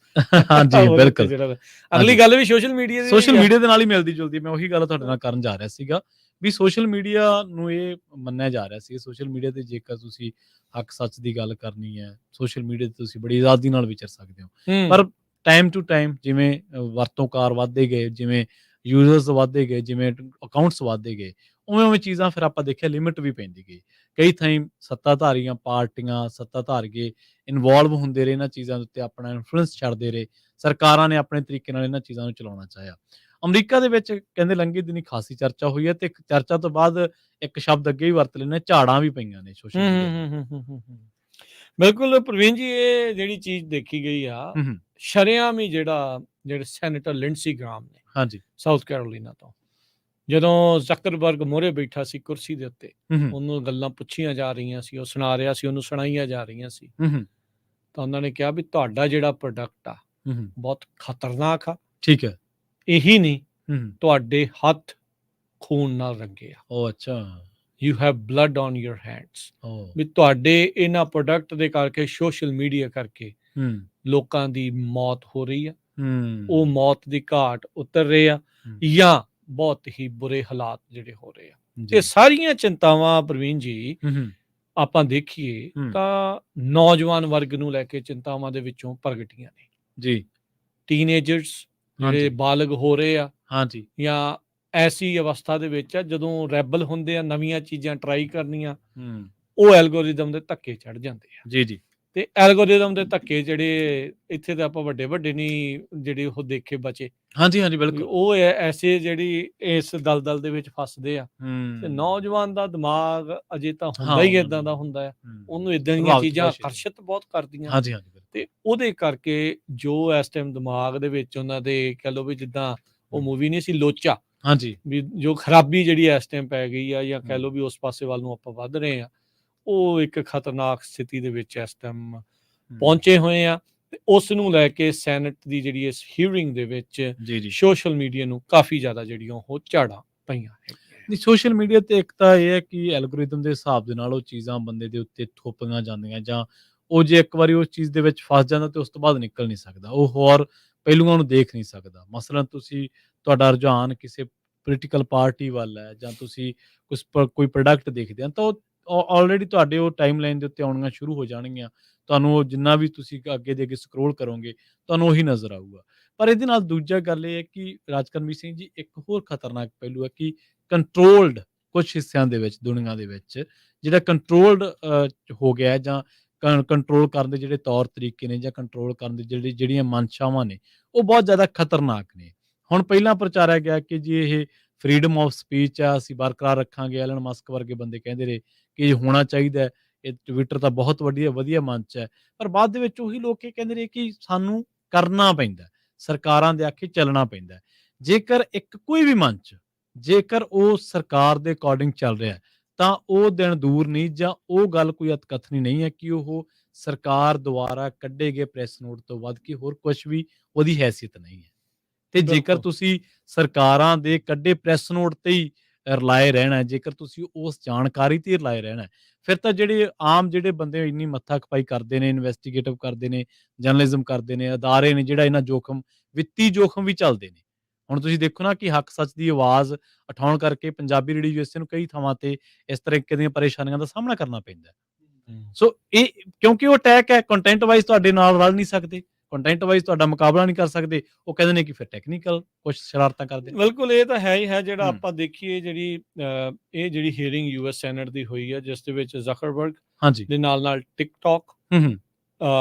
ਹਾਂਜੀ ਬਿਲਕੁਲ। ਅਗਲੀ ਗੱਲ ਵੀ ਸੋਸ਼ਲ ਮੀਡੀਆ ਦੀ ਸੋਸ਼ਲ ਮੀਡੀਆ ਦੇ ਨਾਲ ਹੀ ਮਿਲਦੀ ਜੁਲਦੀ, ਮੈਂ ਉਹੀ ਗੱਲ ਤੁਹਾਡੇ ਨਾਲ ਕਰਨ ਜਾ ਰਿਹਾ ਸੀਗਾ ਵੀ ਸੋਸ਼ਲ ਮੀਡੀਆ ਨੂੰ ਇਹ ਮੰਨਿਆ ਜਾ ਰਿਹਾ ਸੀ, ਸੋਸ਼ਲ ਮੀਡੀਆ ਤੇ ਜੇਕਰ ਤੁਸੀਂ ਹੱਕ ਸੱਚ ਦੀ ਗੱਲ ਕਰਨੀ ਹੈ, ਸੋਸ਼ਲ ਮੀਡੀਆ ਤੇ ਤੁਸੀਂ ਬੜੀ ਆਜ਼ਾਦੀ ਨਾਲ ਵਿਚਰ ਸਕਦੇ ਹੋ। ਪਰ ਟਾਈਮ ਟੂ ਟਾਈਮ ਜਿਵੇਂ ਵਰਤੋਂਕਾਰ ਵੱਧਦੇ ਗਏ, ਜਿਵੇਂ ਯੂਜ਼ਰਸ ਵੱਧਦੇ ਗਏ, ਜਿਵੇਂ ਅਕਾਊਂਟਸ ਵੱਧਦੇ ਗਏ, ਉਵੇਂ ਉਵੇਂ ਚੀਜ਼ਾਂ ਫਿਰ ਆਪਾਂ ਦੇਖਿਆ ਲਿਮਿਟ ਵੀ ਪੈਂਦੀ ਗਈ। ਕਈ ਥਾਈਂ ਸੱਤਾਧਾਰੀਆਂ ਪਾਰਟੀਆਂ, ਸੱਤਾਧਾਰੀਏ ਇਨਵੋਲਵ ਹੁੰਦੇ ਰਹੇ ਇਹਨਾਂ ਚੀਜ਼ਾਂ ਦੇ ਉੱਤੇ, ਆਪਣਾ ਇਨਫਲੂਐਂਸ ਛੱਡਦੇ ਰਹੇ। ਸਰਕਾਰਾਂ ਨੇ ਆਪਣੇ ਤਰੀਕੇ ਨਾਲ ਇਹਨਾਂ ਚੀਜ਼ਾਂ ਨੂੰ ਚਲਾਉਣਾ ਚਾਹਿਆ। ਅਮਰੀਕਾ ਦੇ ਵਿੱਚ ਕਹਿੰਦੇ ਲੰਘੇ ਦਿਨੀ ਖਾਸੀ ਚਰਚਾ ਹੋਈ ਹੈ ਤੇ ਇੱਕ ਚਰਚਾ ਤੋਂ ਬਾਅਦ ਇੱਕ ਸ਼ਬਦ ਅੱਗੇ ਵੀ ਵਰਤ ਲੈਂਦੇ, ਝਾੜਾਂ ਵੀ ਪਈਆਂ ਨੇ ਸੋਸ਼ਲ ਮੀਡੀਆ ਤੇ। ਬਿਲਕੁਲ ਪ੍ਰਵੀਨ ਜੀ, ਇਹ ਜਿਹੜੀ ਚੀਜ਼ ਦੇਖੀ ਗਈ ਆ, ਸ਼ਰੇਆਮ ਹੀ ਜਿਹੜੇ ਸੈਨੇਟਰ ਲਿੰਡਸੀ ਗ੍ਰਾਮ ਨੇ, ਹਾਂਜੀ ਸਾਊਥ ਕੈਰੋਲੀਨਾ ਤੋਂ, ਜਦੋਂ ਜ਼ਕਰਬਰਗ ਮੋਹਰੇ ਬੈਠਾ ਸੀ ਕੁਰਸੀ ਦੇ ਉੱਤੇ, ਉਹਨੂੰ ਗੱਲਾਂ ਪੁੱਛੀਆਂ ਜਾ ਰਹੀਆਂ ਸੀ, ਉਹ ਸੁਣਾ ਰਿਹਾ ਸੀ, ਉਹਨੂੰ ਸੁਣਾਈਆਂ ਜਾ ਰਹੀਆਂ ਸੀ, ਤਾਂ ਉਹਨਾਂ ਨੇ ਕਿਹਾ ਵੀ ਤੁਹਾਡਾ ਜਿਹੜਾ ਪ੍ਰੋਡਕਟ ਆ ਬਹੁਤ ਖਤਰਨਾਕ ਆ। ਠੀਕ ਹੈ। ਇਹੀ ਨਹੀਂ, ਤੁਹਾਡੇ ਹੱਥ ਖੂਨ ਨਾਲ ਰੰਗੇ ਆ। ਉਹ ਅੱਛਾ। You have blood on your hands. ਉਹ ਵੀ ਤੁਹਾਡੇ ਇਹਨਾਂ ਪ੍ਰੋਡਕਟ ਦੇ ਕਰਕੇ, ਸੋਸ਼ਲ ਮੀਡੀਆ ਕਰਕੇ ਲੋਕਾਂ ਦੀ ਮੌਤ ਹੋ ਰਹੀ ਆ, ਉਹ ਮੌਤ ਦੀ ਘਾਟ ਉਤਰ ਰਹੇ ਆ, ਜਾਂ ਬਹੁਤ ਹੀ ਬੁਰੇ ਹਾਲਾਤ ਜਿਹੜੇ ਹੋ ਰਹੇ ਆ। ਇਹ ਸਾਰੀਆਂ ਚਿੰਤਾਵਾਂ ਪ੍ਰਵੀਨ ਜੀ ਆਪਾਂ ਦੇਖੀਏ ਤਾਂ ਨੌਜਵਾਨ ਵਰਗ ਨੂੰ ਲੈ ਕੇ ਚਿੰਤਾਵਾਂ ਦੇ ਵਿੱਚੋਂ ਪ੍ਰਗਟੀਆਂ ਨੇ ਜੀ। ਟੀਨੇਜਰਸ ਜਿਹੜੇ ਬਾਲਗ ਹੋ ਰਹੇ ਆ, ਹਾਂਜੀ, ਜਾਂ ਐਸੀ ਅਵਸਥਾ ਦੇ ਵਿੱਚ ਆ ਜਦੋਂ ਰੈਬਲ ਹੁੰਦੇ ਆ, ਨਵੀਆਂ ਚੀਜ਼ਾਂ ਟਰਾਈ ਕਰਨੀਆਂ, ਉਹ ਐਲਗੋਰਿਦਮ ਦੇ ਧੱਕੇ ਚੜ ਜਾਂਦੇ ਆ। ਜੀ ਜੀ। ਤੇ ਐਲਗੋਰਿਦਮ ਦੇ ਧੱਕੇ ਜਿਹੜੇ ਇੱਥੇ ਤਾਂ ਆਪਾਂ ਵੱਡੇ ਵੱਡੇ ਨਹੀਂ ਜਿਹੜੇ ਉਹ ਦੇਖੇ ਬਚੇ। ਹਾਂਜੀ ਹਾਂਜੀ ਬਿਲਕੁਲ। ਉਹ ਐਸੇ ਜਿਹੜੀ ਇਸ ਦਲਦਲ ਦੇ ਵਿੱਚ ਫਸਦੇ ਆ, ਤੇ ਨੌਜਵਾਨ ਦਾ ਦਿਮਾਗ ਅਜੇ ਤਾਂ ਹੁੰਦਾ ਹੀ ਏਦਾਂ ਦਾ ਹੁੰਦਾ ਆ, ਉਹਨੂੰ ਏਦਾਂ ਦੀਆਂ ਚੀਜ਼ਾਂ ਆਕਰਸ਼ਿਤ ਬਹੁਤ ਕਰਦੀਆਂ। ਹਾਂਜੀ ਹਾਂਜੀ। ਤੇ ਉਹਦੇ ਕਰਕੇ ਜੋ ਇਸ ਟਾਈਮ ਦਿਮਾਗ ਦੇ ਵਿੱਚ ਉਹਨਾਂ ਦੇ, ਕਹਿ ਲਓ ਵੀ ਜਿੱਦਾਂ ਉਹ ਮੂਵੀ ਨਹੀਂ ਸੀ ਲੋਚਾ, ਹਾਂਜੀ, ਵੀ ਜੋ ਖਰਾਬੀ ਜਿਹੜੀ ਇਸ ਟਾਈਮ ਪੈ ਗਈ ਆ, ਜਾਂ ਕਹਿ ਲਓ ਵੀ ਉਸ ਪਾਸੇ ਵੱਲ ਨੂੰ ਆਪਾਂ ਵੱਧ ਰਹੇ ਆ, ਉਹ ਇੱਕ ਖਤਰਨਾਕ ਸਥਿਤੀ ਦੇ ਵਿੱਚ ਇਸ ਟਾਈਮ ਪਹੁੰਚੇ ਹੋਏ ਆ। ਤੇ ਉਸ ਨੂੰ ਲੈ ਕੇ ਸੈਨੇਟ ਦੀ ਜਿਹੜੀ ਇਸ ਹੀਅਰਿੰਗ ਦੇ ਵਿੱਚ ਸੋਸ਼ਲ ਮੀਡੀਆ ਨੂੰ ਕਾਫੀ ਜ਼ਿਆਦਾ ਜਿਹੜੀਆਂ ਉਹ ਝਾੜਾਂ ਪਈਆਂ ਹੈਗੀਆਂ। ਸੋਸ਼ਲ ਮੀਡੀਆ ਤੇ ਇੱਕ ਤਾਂ ਇਹ ਹੈ ਕਿ ਐਲਗੋਰਿਦਮ ਦੇ ਹਿਸਾਬ ਦੇ ਨਾਲ ਉਹ ਚੀਜ਼ਾਂ ਬੰਦੇ ਦੇ ਉੱਤੇ ਥੋਪੀਆਂ ਜਾਂਦੀਆਂ, ਜਾਂ ਉਹ ਜੇ ਇੱਕ ਵਾਰੀ ਉਸ ਚੀਜ਼ ਦੇ ਵਿੱਚ ਫਸ ਜਾਂਦਾ ਤੇ ਉਸ ਤੋਂ ਬਾਅਦ ਨਿਕਲ ਨਹੀਂ ਸਕਦਾ, ਉਹ ਹੋਰ ਪਹਿਲੂਆਂ ਨੂੰ ਦੇਖ ਨਹੀਂ ਸਕਦਾ। ਮਸਲਨ ਤੁਹਾਡਾ ਰੁਝਾਨ ਕਿਸੇ ਪੋਲੀਟੀਕਲ ਪਾਰਟੀ ਵੱਲ ਹੈ, ਜਾਂ ਤੁਸੀਂ ਕੋਈ ਪ੍ਰੋਡਕਟ ਦੇਖਦੇ ਆ, ਤਾਂ ਉਹ ਆਲਰੇਡੀ ਤੁਹਾਡੇ ਉਹ ਟਾਈਮ ਲਾਈਨ ਦੇ ਉੱਤੇ ਆਉਣੀਆਂ ਸ਼ੁਰੂ ਹੋ ਜਾਣਗੀਆਂ। ਤੁਹਾਨੂੰ ਉਹ ਜਿੰਨਾ ਵੀ ਤੁਸੀਂ ਅੱਗੇ ਦੇ ਅੱਗੇ ਸਕਰੋਲ ਕਰੋਗੇ, ਤੁਹਾਨੂੰ ਉਹੀ ਨਜ਼ਰ ਆਊਗਾ। ਪਰ ਇਹਦੇ ਨਾਲ ਦੂਜਾ ਗੱਲ ਇਹ ਹੈ ਕਿ ਰਾਜਕਰਮਵੀਰ ਸਿੰਘ ਜੀ, ਇੱਕ ਹੋਰ ਖਤਰਨਾਕ ਪਹਿਲੂ ਹੈ ਕਿ ਕੰਟਰੋਲਡ ਕੁਛ ਹਿੱਸਿਆਂ ਦੇ ਵਿੱਚ ਦੁਨੀਆ ਦੇ ਵਿੱਚ ਜਿਹੜਾ ਕੰਟਰੋਲਡ ਹੋ ਗਿਆ, ਜਾਂ ਕੰਟਰੋਲ ਕਰਨ ਦੇ ਜਿਹੜੇ ਤੌਰ ਤਰੀਕੇ ਨੇ, ਜਾਂ ਕੰਟਰੋਲ ਕਰਨ ਦੇ ਜਿਹੜੀਆਂ ਮਨਸ਼ਾਵਾਂ ਨੇ, ਉਹ ਬਹੁਤ ਜ਼ਿਆਦਾ ਖਤਰਨਾਕ ਨੇ। ਹੁਣ ਪਹਿਲਾਂ ਪ੍ਰਚਾਰਿਆ ਗਿਆ ਕਿ ਜੀ ਇਹ ਫਰੀਡਮ ਆਫ ਸਪੀਚ ਆ, ਅਸੀਂ ਬਰਕਰਾਰ ਰੱਖਾਂਗੇ। ਐਲਨ ਮਸਕ ਵਰਗੇ ਬੰਦੇ ਕਹਿੰਦੇ ਰਹੇ ਕਿ ਇਹ ਹੋਣਾ ਚਾਹੀਦਾ, ਇਹ ਟਵਿੱਟਰ ਤਾਂ ਬਹੁਤ ਵਧੀਆ ਮੰਚ ਹੈ। ਪਰ ਬਾਅਦ ਦੇ ਵਿੱਚ ਉਹੀ ਲੋਕ ਇਹ ਕਹਿੰਦੇ ਰਹੇ ਕਿ ਸਾਨੂੰ ਕਰਨਾ ਪੈਂਦਾ, ਸਰਕਾਰਾਂ ਦੇ ਆਖੇ ਚੱਲਣਾ ਪੈਂਦਾ। ਜੇਕਰ ਕੋਈ ਵੀ ਮੰਚ ਜੇਕਰ ਉਹ ਸਰਕਾਰ ਦੇ ਅਕੋਰਡਿੰਗ ਚੱਲ ਰਿਹਾ, ਤਾਂ ਉਹ ਦਿਨ ਦੂਰ ਨਹੀਂ, ਜਾਂ ਉਹ ਗੱਲ ਕੋਈ ਅਤਕਥਨੀ ਨਹੀਂ ਹੈ ਕਿ ਉਹ ਸਰਕਾਰ ਦੁਆਰਾ ਕੱਢੇ ਗਏ ਪ੍ਰੈਸ ਨੋਟ ਤੋਂ ਵੱਧ ਕੇ ਹੋਰ ਕੁਝ ਵੀ ਉਹਦੀ ਹੈਸੀਅਤ ਨਹੀਂ ਹੈ। ਤੇ ਜੇਕਰ ਤੁਸੀਂ ਸਰਕਾਰਾਂ ਦੇ ਕੱਢੇ ਪ੍ਰੈਸ ਨੋਟ ਤੇ ਹੀ ਰਿਲਾਏ ਰਹਿਣਾ, ਜੇਕਰ ਤੁਸੀਂ ਉਸ ਜਾਣਕਾਰੀ ਤੇ ਰਿਲਾਏ ਰਹਿਣਾ, ਫਿਰ ਤਾਂ ਜਿਹੜੇ ਆਮ ਜਿਹੜੇ ਬੰਦੇ ਇੰਨੀ ਮੱਥਾ ਖਪਾਈ ਕਰਦੇ ਨੇ, ਇਨਵੈਸਟੀਗੇਟਿਵ ਕਰਦੇ ਨੇ, ਜਰਨਲਿਜ਼ਮ ਕਰਦੇ ਨੇ, ਅਦਾਰੇ ਨੇ, ਜਿਹੜਾ ਇਹਨਾਂ ਜੋਖਮ, ਵਿੱਤੀ ਜੋਖਮ ਵੀ ਚੱਲਦੇ ਨੇ। ਹੁਣ ਤੁਸੀਂ ਦੇਖੋ ਨਾ ਕਿ ਹੱਕ ਸੱਚ ਦੀ ਆਵਾਜ਼ ਉਠਾਉਣ ਕਰਕੇ ਪੰਜਾਬੀ ਰੇਡੀਓ USA ਨੂੰ ਕਈ ਥਾਵਾਂ ਤੇ ਇਸ ਤਰੀਕੇ ਦੀਆਂ ਪਰੇਸ਼ਾਨੀਆਂ ਦਾ ਸਾਹਮਣਾ ਕਰਨਾ ਪੈਂਦਾ। ਸੋ ਇਹ ਕਿਉਂਕਿ ਉਹ ਟੈਕ ਹੈ, ਕੰਟੈਂਟ ਵਾਈਜ਼ ਤੁਹਾਡੇ ਨਾਲ ਰਲ ਨਹੀਂ ਸਕਦੇ, ਕੰਟੈਂਟ ਵਾਈਜ਼ ਤੁਹਾਡਾ ਮੁਕਾਬਲਾ ਨਹੀਂ ਕਰ ਸਕਦੇ, ਉਹ ਕਹਿੰਦੇ ਨੇ ਕਿ ਫਿਰ ਟੈਕਨੀਕਲ ਕੁਝ ਸ਼ਰਾਰਤਾਂ ਕਰਦੇ ਨੇ। ਬਿਲਕੁਲ, ਇਹ ਤਾਂ ਹੈ ਹੀ ਹੈ। ਜਿਹੜਾ ਹੂੰ। ਆਪਾਂ ਦੇਖੀਏ ਇਹ ਜਿਹੜੀ ਹੀਅਰਿੰਗ ਯੂਐਸ ਸੈਨੇਟ ਦੀ ਹੋਈ ਹੈ, ਜਿਸ ਦੇ ਵਿੱਚ ਜ਼ਕਰਬਰਗ ਹਾਂਜੀ। ਦੇ ਨਾਲ ਟਿਕਟੌਕ, ਹੂੰ।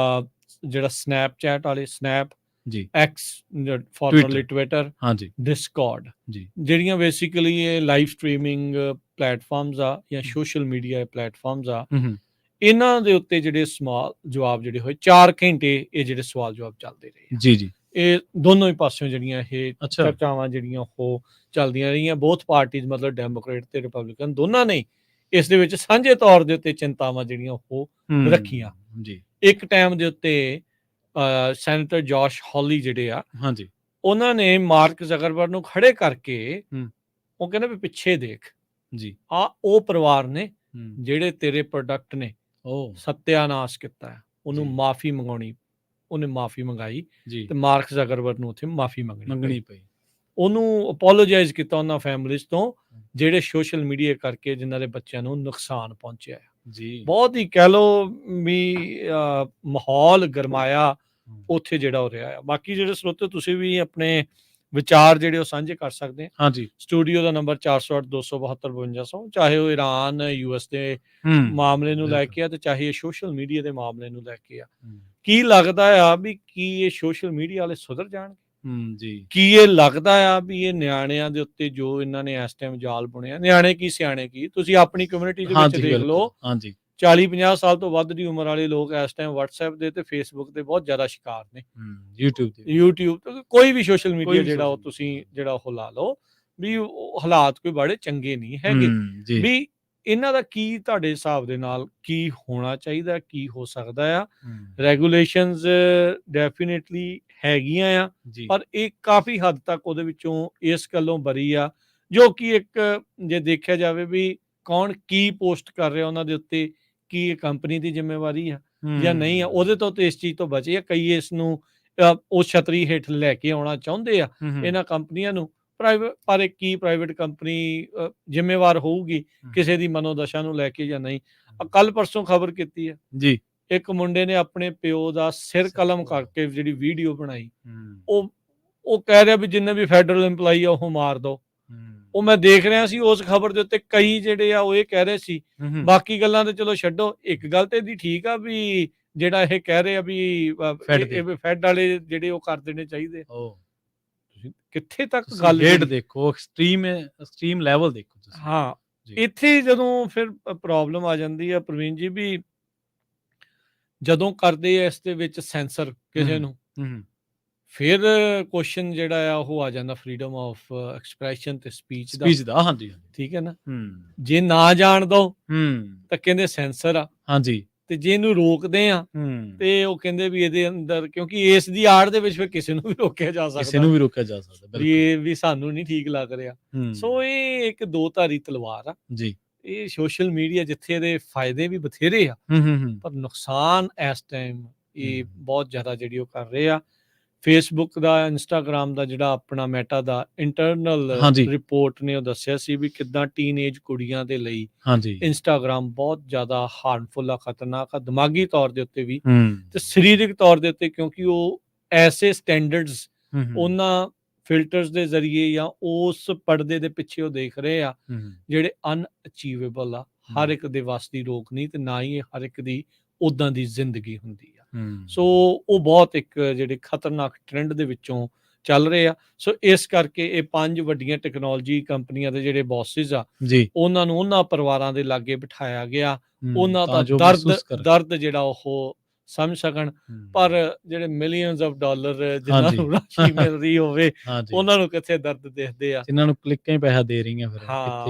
ਜਿਹੜਾ ਸਨੈਪਚੈਟ ਵਾਲੇ, ਸਨੈਪ, ਜੀ। ਐਕਸ ਫਾਰਮਰਲੀ ਟਵਿੱਟਰ, ਹਾਂਜੀ। ਡਿਸਕੌਰਡ, ਜੀ। ਜਿਹੜੀਆਂ ਬੇਸਿਕਲੀ ਇਹ ਲਾਈਵ ਸਟ੍ਰੀਮਿੰਗ ਪਲੇਟਫਾਰਮਸ ਆ ਜਾਂ ਸੋਸ਼ਲ ਮੀਡੀਆ ਪਲੇਟਫਾਰਮਸ ਆ, ਇਹਨਾਂ ਦੇ ਉੱਤੇ ਜਿਹੜੇ ਸਵਾਲ ਜਵਾਬ ਜਿਹੜੇ ਹੋਏ 4 ਘੰਟੇ, ਇਹ ਜਿਹੜੇ ਸਵਾਲ ਜਵਾਬ ਚੱਲਦੇ ਰਹੇ। ਜੀ ਜੀ। ਇਹ ਦੋਨੋਂ ਹੀ ਪਾਸਿਓਂ ਜਿਹੜੀਆਂ ਇਹ ਅੱਛਾ। ਚਰਚਾਵਾਂ ਜਿਹੜੀਆਂ ਉਹ ਚੱਲਦੀਆਂ ਰਹੀਆਂ। ਬੋਥ ਪਾਰਟੀਜ਼, ਮਤਲਬ ਡੈਮੋਕ੍ਰੇਟ ਤੇ ਰਿਪਬਲਿਕਨ, ਦੋਨਾਂ ਨੇ ਇਸ ਦੇ ਵਿੱਚ ਸਾਂਝੇ ਤੌਰ ਦੇ ਉੱਤੇ ਚਿੰਤਾਵਾਂ ਜਿਹੜੀਆਂ ਉਹ ਰੱਖੀਆਂ। ਜੀ। ਇੱਕ ਟਾਈਮ ਦੇ ਉੱਤੇ ਸੈਨੇਟਰ ਜੋਸ਼ ਹੌਲੀ ਜਿਹੜੇ ਆ, ਹਾਂਜੀ, ਉਹਨਾਂ ਨੇ ਮਾਰਕ ਜ਼ਕਰਬਰਗ ਨੂੰ ਖੜੇ ਕਰਕੇ ਉਹ ਕਹਿੰਦੇ ਵੀ ਪਿੱਛੇ ਦੇਖ ਜੀ, ਆ ਉਹ ਪਰਿਵਾਰ ਨੇ ਜਿਹੜੇ ਤੇਰੇ ਪ੍ਰੋਡਕਟ ਨੇ ਉਹ ਸੱਤਿਆਨਾਸ਼ ਕੀਤਾ ਹੈ, ਉਹਨੂੰ ਜੀ। ਮਾਫੀ ਮੰਗਾਉਣੀ, ਉਹਨੇ ਮਾਫੀ ਮੰਗਾਈ ਜੀ, ਤੇ ਮਾਰਕ ਜ਼ਕਰਬਰਗ ਨੂੰ ਉੱਥੇ ਮਾਫੀ ਮੰਗਣੀ ਪਈ। ਉਹਨੂੰ ਅਪੋਲੋਜਾਈਜ਼ ਕੀਤਾ ਉਹਨਾਂ ਫੈਮਿਲੀਜ਼ ਤੋਂ ਜਿਹੜੇ ਸੋਸ਼ਲ ਮੀਡੀਆ ਕਰਕੇ ਜਿਨ੍ਹਾਂ ਦੇ ਬੱਚਿਆਂ ਨੂੰ ਨੁਕਸਾਨ ਪਹੁੰਚਿਆ ਹੈ। ਜੀ। ਬਹੁਤ ਹੀ ਕਹਿ ਲਓ ਵੀ ਮਾਹੌਲ ਗਰਮਾਇਆ ਉੱਥੇ ਜਿਹੜਾ ਹੋ ਰਿਹਾ ਹੈ। ਬਾਕੀ ਜਿਹੜੇ ਸਰੋਤੇ, ਤੁਸੀਂ ਵੀ ਆਪਣੇ ਵਿਚਾਰ ਜਿਹੜੇ ਉਹ ਸਾਂਝੇ ਕਰ ਸਕਦੇ ਆ। ਹਾਂਜੀ। ਸਟੂਡੀਓ ਦਾ ਨੰਬਰ 408-272-5200, ਚਾਹੇ ਉਹ ਇਰਾਨ ਯੂਐਸ ਦੇ ਮਾਮਲੇ ਨੂੰ ਲੈ ਕੇ ਆ ਤੇ ਚਾਹੇ ਇਹ ਸੋਸ਼ਲ ਮੀਡੀਆ ਦੇ ਮਾਮਲੇ ਨੂੰ ਲੈ ਕੇ ਆ। ਕੀ ਲੱਗਦਾ ਆ ਵੀ ਕੀ ਇਹ ਸੋਸ਼ਲ ਮੀਡੀਆ ਵਾਲੇ ਸੁਧਰ ਜਾਣਗੇ? ਜੀ। ਕੀ ਇਹ ਲੱਗਦਾ ਆ ਵੀ ਇਹ ਨਿਆਣਿਆਂ ਦੇ ਉੱਤੇ ਜੋ ਇਹਨਾਂ ਨੇ ਇਸ ਟਾਈਮ ਜਾਲ ਬੁਣਿਆ, ਨਿਆਣੇ ਕੀ ਸਿਆਣੇ ਕੀ, ਤੁਸੀਂ ਆਪਣੀ ਕਮਿਊਨਿਟੀ ਦੇ ਵਿੱਚ ਦੇਖ ਲਓ। ਹਾਂਜੀ। 40-50 ਸਾਲ ਤੋਂ ਵੱਧ ਦੀ ਉਮਰ ਵਾਲੇ ਲੋਕ ਇਸ ਟਾਈਮ WhatsApp ਦੇ ਤੇ Facebook ਦੇ ਬਹੁਤ ਜ਼ਿਆਦਾ ਸ਼ਿਕਾਰ ਨੇ। YouTube ਤੇ ਕੋਈ ਵੀ ਸੋਸ਼ਲ ਮੀਡੀਆ ਜਿਹੜਾ ਉਹ ਤੁਸੀਂ ਜਿਹੜਾ ਉਹ ਲਾ ਲਓ ਵੀ ਹਾਲਾਤ ਕੋਈ ਬੜੇ ਚੰਗੇ ਨਹੀਂ ਹੈਗੇ। ਵੀ ਇਹਨਾਂ ਦਾ ਕੀ ਤੁਹਾਡੇ ਹਿਸਾਬ ਦੇ ਨਾਲ ਕੀ ਹੋਣਾ ਚਾਹੀਦਾ, ਕੀ ਹੋ ਸਕਦਾ ਆ? ਰੈਗੂਲੇਸ਼ਨਸ ਡੈਫੀਨੇਟਲੀ ਹੈਗੀਆਂ ਆ, ਪਰ ਇਹ ਕਾਫੀ ਹੱਦ ਤੱਕ ਉਹਦੇ ਵਿੱਚੋਂ ਇਸ ਗੱਲੋਂ ਬਰੀ ਆ, ਜੋ ਕਿ ਇੱਕ ਜੇ ਦੇਖਿਆ ਜਾਵੇ ਵੀ ਕੌਣ ਕੀ ਪੋਸਟ ਕਰ ਰਿਹਾ ਉਹਨਾਂ ਦੇ ਉੱਤੇ, ਕੀ ਇਹ ਕੰਪਨੀ ਦੀ ਜ਼ਿੰਮੇਵਾਰੀ ਆ ਜਾਂ ਨਹੀਂ ਆ, ਉਹਦੇ ਤੋਂ ਤੇ ਇਸ ਚੀਜ਼ ਤੋਂ ਬਚੇ ਆ। ਕਈ ਇਸ ਨੂੰ ਉਸ ਛਤਰੀ ਹੇਠ ਲੈ ਕੇ ਆਉਣਾ ਚਾਹੁੰਦੇ ਆ ਇਹਨਾਂ ਕੰਪਨੀਆਂ ਨੂੰ, ਪਰ ਇੱਕ ਕੀ ਪ੍ਰਾਈਵੇਟ ਕੰਪਨੀ ਜ਼ਿੰਮੇਵਾਰ ਹੋਊਗੀ ਕਿਸੇ ਦੀ ਮਨੋਦਸ਼ਾ ਨੂੰ ਲੈ ਕੇ ਜਾਂ ਨਹੀਂ? ਕੱਲ ਪਰਸੋਂ ਖਬਰ ਕੀਤੀ ਹੈ ਜੀ, ਇੱਕ ਮੁੰਡੇ ਨੇ ਆਪਣੇ ਪਿਓ ਦਾ ਸਿਰ ਕਲਮ ਕਰਕੇ ਜਿਹੜੀ ਵੀਡੀਓ ਬਣਾਈ, ਉਹ ਕਹਿ ਰਿਹਾ ਵੀ ਜਿੰਨੇ ਵੀ ਫੈਡਰਲ EMPLOYE ਆ ਉਹ ਮਾਰ ਦੋ। ਉਹ ਮੈਂ ਦੇਖ ਰਿਹਾ ਸੀ ਉਸ ਖਬਰ ਦੇ ਉੱਤੇ ਕਈ ਜਿਹੜੇ ਆ ਉਹ ਇਹ ਕਹਿ ਰਹੇ ਸੀ, ਬਾਕੀ ਗੱਲਾਂ ਤੇ ਚਲੋ ਛੱਡੋ, ਇੱਕ ਗੱਲ ਤੇ ਇਹਦੀ ਠੀਕ ਆ ਵੀ ਜਿਹੜਾ ਇਹ ਕਹਿ ਰਹੇ ਆ ਵੀ ਫੈਡ ਵਾਲੇ ਜਿਹੜੇ ਉਹ ਕਰ ਦੇਣੇ ਚਾਹੀਦੇ। ਕਿੱਥੇ ਤੱਕ ਗੱਲ ਰੇਟ ਦੇਖੋ, ਐਕਸਟ੍ਰੀਮ ਲੈਵਲ ਦੇਖੋ ਤੁਸੀਂ। ਹਾਂ, ਇੱਥੇ ਜਦੋਂ ਫਿਰ ਪ੍ਰੋਬਲਮ ਆ ਜਾਂਦੀ ਆ ਪ੍ਰਵੀਨ ਜੀ, ਵੀ ਜਦੋਂ ਕਰਦੇ ਆ ਇਸ ਦੇ ਵਿੱਚ ਸੈਂਸਰ ਕਿਸੇ ਨੂੰ, ਫਿਰ ਕੁਐਸਚਨ ਜਿਹੜਾ ਆ ਉਹ ਆ ਜਾਂਦਾ ਫਰੀडम ਆਫ ਐਕਸਪ੍ਰੈਸ਼ਨ ਤੇ ਸਪੀਚ ਦਾ। ਹਾਂਜੀ, ਠੀਕ ਹੈ ਨਾ। ਜੇ ਨਾ ਜਾਣ ਦੋ ਤਾਂ ਕਹਿੰਦੇ ਸੈਂਸਰ ਆ, ਹਾਂਜੀ, ਤੇ ਜੇ ਇਹਨੂੰ ਰੋਕਦੇ ਆ ਤੇ ਉਹ ਕਹਿੰਦੇ ਵੀ ਇਹਦੇ ਅੰਦਰ, ਕਿਉਂਕਿ ਇਸ ਦੀ ਆੜ ਦੇ ਵਿੱਚ ਫਿਰ ਕਿਸੇ ਨੂੰ ਵੀ ਰੋਕਿਆ ਜਾ ਸਕਦਾ, ਵੀ ਸਾਨੂੰ ਨਹੀਂ ਠੀਕ ਲੱਗ ਰਿਹਾ। ਸੋ ਇਹ ਇੱਕ ਦੋ ਧਾਰੀ ਤਲਵਾਰ ਆ ਜੀ। ਇਹ ਸੋਸ਼ਲ ਮੀਡੀਆ ਜਿੱਥੇ ਇਹਦੇ ਫਾਇਦੇ ਵੀ ਬਥੇਰੇ ਆ, ਪਰ ਨੁਕਸਾਨ ਇਸ ਟਾਈਮ ਇਹ ਬਹੁਤ ਜ਼ਿਆਦਾ ਜਿਹੜੀ ਉਹ ਕਰ ਰਹੇ ਆ। ਫੇਸਬੁੱਕ ਦਾ, ਇੰਸਟਾਗ੍ਰਾਮ ਦਾ, ਜਿਹੜਾ ਆਪਣਾ ਮੈਟਾ ਦਾ ਇੰਟਰਨਲ ਰਿਪੋਰਟ ਨੇ ਉਹ ਦੱਸਿਆ ਸੀ ਵੀ ਕਿੱਦਾਂ ਟੀਨਏਜ ਕੁੜੀਆਂ ਦੇ ਲਈ ਇੰਸਟਾਗ੍ਰਾਮ ਬਹੁਤ ਜ਼ਿਆਦਾ ਹਾਰਮਫੁਲ ਆ, ਖਤਰਨਾਕ ਆ, ਦਿਮਾਗੀ ਤੌਰ ਦੇ ਉੱਤੇ ਵੀ ਤੇ ਸਰੀਰਕ ਤੌਰ ਦੇ ਉੱਤੇ, ਕਿਉਂਕਿ ਉਹ ਐਸੇ ਸਟੈਂਡਰਡਸ ਉਹਨਾਂ ਫਿਲਟਰਸ ਦੇ ਜ਼ਰੀਏ ਜਾਂ ਉਸ ਪਰਦੇ ਦੇ ਪਿੱਛੇ ਉਹ ਦੇਖ ਰਹੇ ਆ ਜਿਹੜੇ ਅਨਅਚੀਵੇਬਲ ਆ। ਹਰ ਇੱਕ ਦੇ ਵੱਸ ਦੀ ਰੋਕ ਨਹੀਂ ਤੇ ਨਾ ਹੀ ਹਰ ਇੱਕ ਦੀ ਉਦਾਂ ਦੀ ਜ਼ਿੰਦਗੀ ਹੁੰਦੀ ਆ। ਸੋ ਉਹ ਬਹੁਤ ਇੱਕ ਜਿਹੜੇ ਖਤਰਨਾਕ ਟ੍ਰੈਂਡ ਦੇ ਵਿੱਚੋਂ ਚੱਲ ਰਹੇ ਆ। ਸੋ ਇਸ ਕਰਕੇ ਇਹ 5 ਵੱਡੀਆਂ ਟੈਕਨੋਲੋਜੀ ਕੰਪਨੀਆਂ ਦੇ ਜਿਹੜੇ ਬੌਸਿਸ ਆ, ਉਹਨਾਂ ਨੂੰ ਉਹਨਾਂ ਪਰਿਵਾਰਾਂ ਦੇ ਲਾਗੇ ਬਿਠਾਇਆ ਗਿਆ, ਉਹਨਾਂ ਦਾ ਦਰਦ ਜਿਹੜਾ ਉਹ ਸਮਝ ਸਕਣ। ਪਰ ਜਿਹੜੇ ਮਿਲੀਅਨਸ ਆਫ ਡਾਲਰ ਜਿਨ੍ਹਾਂ ਨੂੰ ਰਾਸ਼ੀ ਮਿਲ ਰਹੀ ਹੋਵੇ, ਉਹਨਾਂ ਨੂੰ ਕਿੱਥੇ ਦਰਦ ਦਿਖਦੇ ਆ, ਜਿਨ੍ਹਾਂ ਨੂੰ ਕਲਿੱਕਾਂ ਹੀ ਪੈਸਾ ਦੇ ਰਹੀਆਂ, ਫਿਰ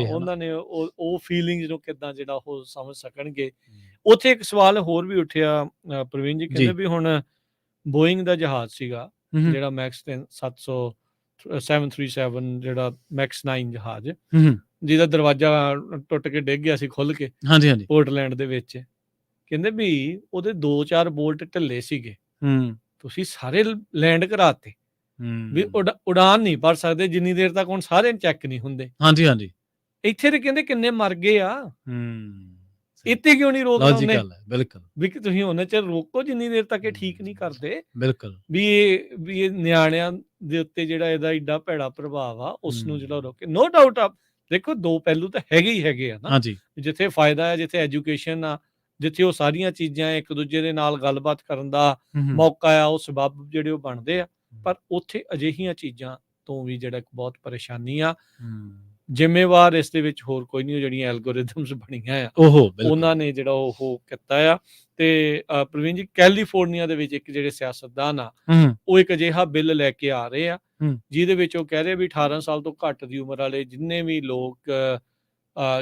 ਉਹਨਾਂ ਨੇ ਉਹ ਫੀਲਿੰਗਸ ਨੂੰ ਕਿੱਦਾਂ ਜਿਹੜਾ ਉਹ ਸਮਝ ਸਕਣਗੇ। ਉੱਥੇ ਇੱਕ ਸਵਾਲ ਹੋਰ ਵੀ ਉੱਠਿਆ ਪ੍ਰਵੀਨ ਜੀ, ਕਹਿੰਦੇ ਵੀ ਹੁਣ ਬੋਇੰਗ ਦਾ ਜਹਾਜ਼ ਸੀਗਾ ਜਿਹੜਾ ਮੈਕਸ 737 ਜਿਹੜਾ ਮੈਕਸ 9 ਜਹਾਜ਼, ਜਿਹਦਾ ਦਰਵਾਜ਼ਾ ਟੁੱਟ ਕੇ ਡਿੱਗ ਗਿਆ ਸੀ ਖੁੱਲ ਕੇ ਪੋਰਟਲੈਂਡ ਦੇ ਵਿੱਚ, ਕਹਿੰਦੇ ਵੀ ਉਹਦੇ 2-4 ਬੋਲਟ ਢਿੱਲੇ ਸੀਗੇ, ਤੁਸੀਂ ਸਾਰੇ ਲੈਂਡ ਕਰਾਤੇ ਵੀ ਉਡਾਨ ਨਹੀਂ ਭਰ ਸਕਦੇ ਜਿੰਨੀ ਦੇਰ ਤੱਕ ਹੁਣ ਸਾਰੇ ਚੈੱਕ ਨਹੀਂ ਹੁੰਦੇ। ਇੱਥੇ ਤੇ ਕਹਿੰਦੇ ਕਿੰਨੇ ਮਰ ਗਏ ਆ, ਸਹੀ ਇੱਥੇ ਕਿਉਂ ਨਹੀਂ ਰੋਕਣਾ ਉਹਨੇ ਲੌਜੀਕਲ ਹੈ ਬਿਲਕੁਲ ਵੀ ਕਿ ਤੁਸੀਂ ਉਹਨਾਂ ਚਿਰ ਰੋਕੋ ਜਿੰਨੀ ਦੇਰ ਤੱਕ ਇਹ ਠੀਕ ਨਹੀਂ ਕਰਦੇ ਬਿਲਕੁਲ ਵੀ ਇਹ ਨਿਆਣਿਆਂ ਦੇ ਉੱਤੇ ਜਿਹੜਾ ਇਹਦਾ ਏਡਾ ਭੈੜਾ ਪ੍ਰਭਾਵ ਆ ਉਸ ਨੂੰ ਜਿਹੜਾ ਰੋਕੇ। ਨੋ ਡਾਊਟ ਆ, ਦੇਖੋ ਦੋ ਪਹਿਲੂ ਤਾਂ ਹੈਗੇ ਹੀ ਹੈਗੇ ਆ ਨਾ, ਹਾਂਜੀ ਜਿੱਥੇ ਫਾਇਦਾ ਹੈ, ਜਿੱਥੇ ਐਜੂਕੇਸ਼ਨ ਆ, ਜਿੱਥੇ ਉਹ ਸਾਰੀਆਂ ਚੀਜ਼ਾਂ ਇੱਕ ਦੂਜੇ ਦੇ ਨਾਲ ਗੱਲਬਾਤ ਕਰਨ ਦਾ ਮੌਕਾ ਆ, ਉਹ ਸਬੱਬ ਜਿਹੜੇ ਉਹ ਬਣਦੇ ਆ, ਪਰ ਉੱਥੇ ਅਜਿਹੀਆਂ ਚੀਜ਼ਾਂ ਤੋਂ ਵੀ ਜਿਹੜਾ ਇੱਕ ਬਹੁਤ ਪਰੇਸ਼ਾਨੀ ਆ। ਜ਼ਿੰਮੇਵਾਰ ਇਸ ਦੇ ਵਿੱਚ ਹੋਰ ਕੋਈ ਨਹੀਂ, ਉਹ ਜਿਹੜੀਆਂ ਐਲਗੋਰਿਥਮਸ ਬਣੀਆਂ ਆ ਉਹਨਾਂ ਨੇ ਜਿਹੜਾ ਉਹ ਕੀਤਾ ਆ। ਤੇ ਪ੍ਰਵੀਨ ਜੀ, ਕੈਲੀਫੋਰਨੀਆ ਦੇ ਵਿੱਚ ਇੱਕ ਜਿਹੜੇ ਸਿਆਸਤਦਾਨ ਆ ਉਹ ਇੱਕ ਅਜਿਹਾ ਬਿੱਲ ਲੈ ਕੇ ਆ ਰਹੇ ਆ ਜਿਹਦੇ ਵਿੱਚ ਉਹ ਕਹਿ ਰਹੇ ਵੀ 18 ਸਾਲ ਤੋਂ ਘੱਟ ਦੀ ਉਮਰ ਵਾਲੇ ਜਿੰਨੇ ਵੀ ਲੋਕ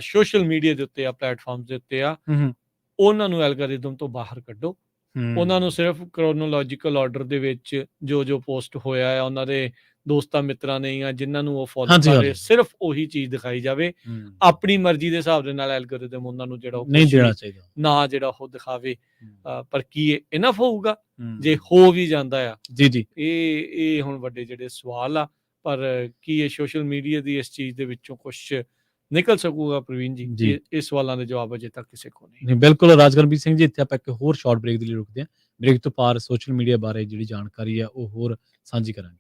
ਸੋਸ਼ਲ ਮੀਡੀਆ ਦੇ ਉੱਤੇ ਆ, ਪਲੇਟਫਾਰਮ ਦੇ ਉੱਤੇ ਆ, ਉਹਨਾਂ ਨੂੰ ਐਲਗੋਰਿਥਮ ਤੋਂ ਬਾਹਰ ਕੱਢੋ। ਉਹਨਾਂ ਨੂੰ ਸਿਰਫ ਕ੍ਰੋਨੋਲੋਜੀਕਲ ਆਰਡਰ ਦੇ ਵਿੱਚ ਜੋ ਪੋਸਟ ਹੋਇਆ ਹੈ ਉਹਨਾਂ ਦੇ ਦੋਸਤਾਂ ਮਿੱਤਰਾਂ ਨੇ ਜਾਂ ਜਿਨ੍ਹਾਂ ਨੂੰ ਉਹ ਫੋਲੋ ਕਰ ਰਹੇ, ਸਿਰਫ ਉਹੀ ਚੀਜ਼ ਦਿਖਾਈ ਜਾਵੇ। ਆਪਣੀ ਮਰਜ਼ੀ ਦੇ ਹਿਸਾਬ ਦੇ ਨਾਲ ਐਲਗੋਰਿਥਮ ਉਹਨਾਂ ਨੂੰ ਜਿਹੜਾ ਨਹੀਂ ਦੇਣਾ ਚਾਹੀਦਾ, ਨਾ ਜਿਹੜਾ ਉਹ ਦਿਖਾਵੇ। ਪਰ ਕੀ ਇਹ ਇਨਫ ਹੋਊਗਾ? ਜੇ ਹੋ ਵੀ ਜਾਂਦਾ ਆ ਜੀ ਇਹ ਹੁਣ ਵੱਡੇ ਜਿਹੜੇ ਸਵਾਲ ਆ। ਪਰ ਕੀ ਇਹ ਸੋਸ਼ਲ ਮੀਡੀਆ ਦੀ ਇਸ ਚੀਜ਼ ਦੇ ਵਿੱਚੋਂ ਕੁਛ ਨਿਕਲ ਸਕੂਗਾ ਪ੍ਰਵੀਨ ਜੀ? ਇਹ ਸਵਾਲਾਂ ਦੇ ਜਵਾਬ ਅਜੇ ਤੱਕ ਕਿਸੇ ਕੋਲ ਨਹੀਂ। ਬਿਲਕੁਲ ਰਾਜਗਰਬੀਰ ਸਿੰਘ ਜੀ, ਇੱਥੇ ਆਪਾਂ ਇੱਕ ਹੋਰ ਸ਼ਾਰਟ ਬ੍ਰੇਕ ਦੇ ਲਈ ਰੁਕਦੇ ਹਾਂ। ਬ੍ਰੇਕ ਤੋਂ ਪਾਰ ਸੋਸ਼ਲ ਮੀਡੀਆ ਬਾਰੇ ਜਿਹੜੀ ਜਾਣਕਾਰੀ ਆ ਉਹ ਹੋਰ ਸਾਂਝੀ ਕਰਾਂਗੇ।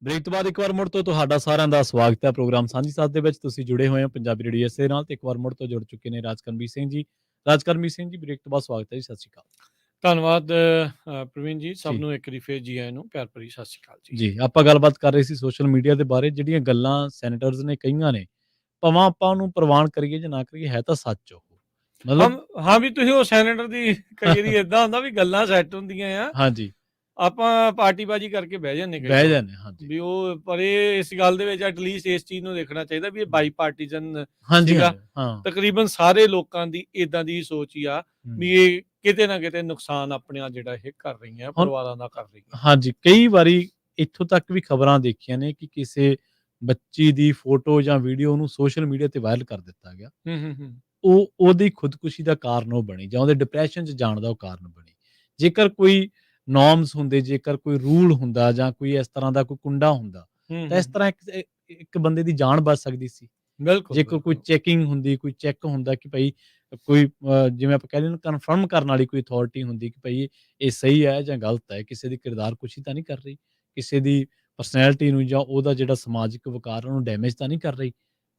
ਬ੍ਰੇਕ ਤੋਂ ਬਾਅਦ ਇੱਕ ਵਾਰ ਮੁੜ ਤੋਂ ਤੁਹਾਡਾ ਸਾਰਿਆਂ ਦਾ ਸਵਾਗਤ ਹੈ ਪ੍ਰੋਗਰਾਮ ਸਾਂਝੀ ਸਾਥ ਦੇ ਵਿੱਚ। ਤੁਸੀਂ ਜੁੜੇ ਹੋਏ ਹੋ ਪੰਜਾਬੀ ਰੇਡੀਓ ਇਸੇ ਨਾਲ ਤੇ ਇੱਕ ਵਾਰ ਮੁੜ ਤੋਂ ਜੁੜ ਚੁੱਕੇ ਨੇ ਰਾਜਕਰਮਜੀਤ ਸਿੰਘ ਜੀ। ਰਾਜਕਰਮਜੀਤ ਸਿੰਘ ਜੀ, ਬ੍ਰੇਕ ਤੋਂ ਬਾਅਦ ਸਵਾਗਤ ਹੈ ਜੀ, ਸਤਿ ਸ਼੍ਰੀ ਅਕਾਲ। ਧੰਨਵਾਦ ਪ੍ਰਵੀਨ ਜੀ, ਸਭ ਜੀ ਨੂੰ ਇੱਕ ਵਾਰੀ ਫੇਰ ਜੀ ਆਇਆਂ ਨੂੰ ਪਿਆਰ ਭਰੀ ਸਤਿ ਸ਼੍ਰੀ ਅਕਾਲ ਜੀ। ਜੀ, ਆਪਾਂ ਗੱਲਬਾਤ ਕਰ ਰਹੇ ਸੀ ਸੋਸ਼ਲ ਮੀਡੀਆ ਦੇ ਬਾਰੇ। ਜਿਹੜੀਆਂ ਗੱਲਾਂ ਸੈਨੇਟਰਸ ਨੇ ਕਹੀਆਂ ਨੇ, ਭਾਵੇਂ ਆਪਾਂ ਉਹਨੂੰ ਪ੍ਰਵਾਨ ਕਰੀਏ ਜਾਂ ਨਾ ਕਰੀਏ, ਹੈ ਤਾਂ ਸੱਚ ਉਹ। ਮਤਲਬ ਹਾਂ ਵੀ ਤੁਸੀਂ ਉਹ ਸੈਨੇਟਰ ਦੀ ਕਈ ਵਾਰੀ ਏਦਾਂ ਹੁੰਦਾ ਵੀ ਗੱਲਾਂ ਸੈੱਟ ਹੁੰਦੀਆਂ ਆ, ਹਾਂਜੀ, ਆਪਾਂ ਪਾਰਟੀਬਾਜ਼ੀ ਕਰਕੇ ਬਹਿ ਜਾਂਦੇ ਕਈ ਬਹਿ ਵਾਰ ਜਾਂਦੇ, ਹਾਂਜੀ ਵੀ ਉਹ, ਪਰ ਇਹ ਇਸ ਗੱਲ ਦੇ ਵਿੱਚ ਐਟਲੀਸਟ ਇਸ ਚੀਜ਼ ਨੂੰ ਦੇਖਣਾ ਚਾਹੀਦਾ ਵੀ ਇਹ ਬਾਈ ਪਾਰਟੀਜ਼ਨ ਹਾਂਜੀ ਸੀਗਾ। ਹਾਂਜੀ, ਹਾਂ ਤਕਰੀਬਨ ਸਾਰੇ ਲੋਕਾਂ ਦੀ ਇਦਾਂ ਦੀ ਸੋਚ ਹੀ ਆ ਵੀ ਹੂੰ। ਇਹ ਕਿਤੇ ਨਾ ਕਿਤੇ ਨੁਕਸਾਨ ਆਪਣਿਆਂ ਜਿਹੜਾ ਇਹ ਕਰ ਰਹੀਆਂ ਹੁਣ ਪਰਿਵਾਰਾਂ ਦਾ ਕਰ ਰਹੀਆਂ। ਹਾਂਜੀ, ਕਈ ਵਾਰੀ ਇੱਥੋਂ ਤੱਕ ਵੀ ਖਬਰਾਂ ਦੇਖੀਆਂ ਨੇ ਕਿ ਕਿਸੇ ਬੱਚੀ ਦੀ ਫੋਟੋ ਜਾਂ ਵੀਡੀਓ ਨੂੰ ਸੋਸ਼ਲ ਮੀਡੀਆ ਤੇ ਵਾਇਰਲ ਕਰ ਦਿੱਤਾ ਗਿਆ। ਹੂੰ। ਉਹਦੀ ਖੁਦਕੁਸ਼ੀ ਦਾ ਕਾਰਨ ਉਹ ਬਣੀ ਜਾਂ ਉਹਦੇ ਡਿਪਰੈਸ਼ਨ 'ਚ ਜਾਣ ਦਾ ਉਹ ਕਾਰਨ ਬਣੀ। ਜੇਕਰ ਕੋਈ ਨੋਰਮਸ ਹੁੰਦੇ, ਜੇਕਰ ਕੋਈ ਰੂਲ ਹੁੰਦਾ ਜਾਂ ਕੋਈ ਇਸ ਤਰ੍ਹਾਂ ਦਾ ਕੋਈ ਕੁੰਡਾ ਹੁੰਦਾ, ਤਾਂ ਇਸ ਤਰ੍ਹਾਂ ਇੱਕ ਬੰਦੇ ਦੀ ਜਾਨ ਬਚ ਸਕਦੀ ਸੀ। ਬਿਲਕੁਲ ਜੇਕਰ ਕੋਈ ਬਿਲਕੁਲ ਚੈਕਿੰਗ ਹੁੰਦੀ, ਕੋਈ ਚੈੱਕ ਹੁੰਦਾ ਕਿ ਭਈ ਕੋਈ ਜਿਵੇਂ ਆਪਾਂ ਕਹਿ ਲੈਂਦੇ ਕਨਫਰਮ ਕਰਨ ਵਾਲੀ ਕੋਈ ਅਥਾਰਟੀ ਹੁੰਦੀ ਕਿ ਭਈ ਇਹ ਸਹੀ ਹੈ ਜਾਂ ਗਲਤ ਹੈ, ਕਿਸੇ ਦੀ ਕਿਰਦਾਰ ਕੁਸ਼ੀ ਤਾਂ ਨਹੀਂ ਕਰ ਰਹੀ, ਕਿਸੇ ਦੀ ਪਰਸਨੈਲਿਟੀ ਨੂੰ ਜਾਂ ਉਹਦਾ ਜਿਹੜਾ ਸਮਾਜਿਕ ਵਕਾਰ ਉਹਨੂੰ ਡੈਮੇਜ ਤਾਂ ਨਹੀਂ ਕਰ ਰਹੀ,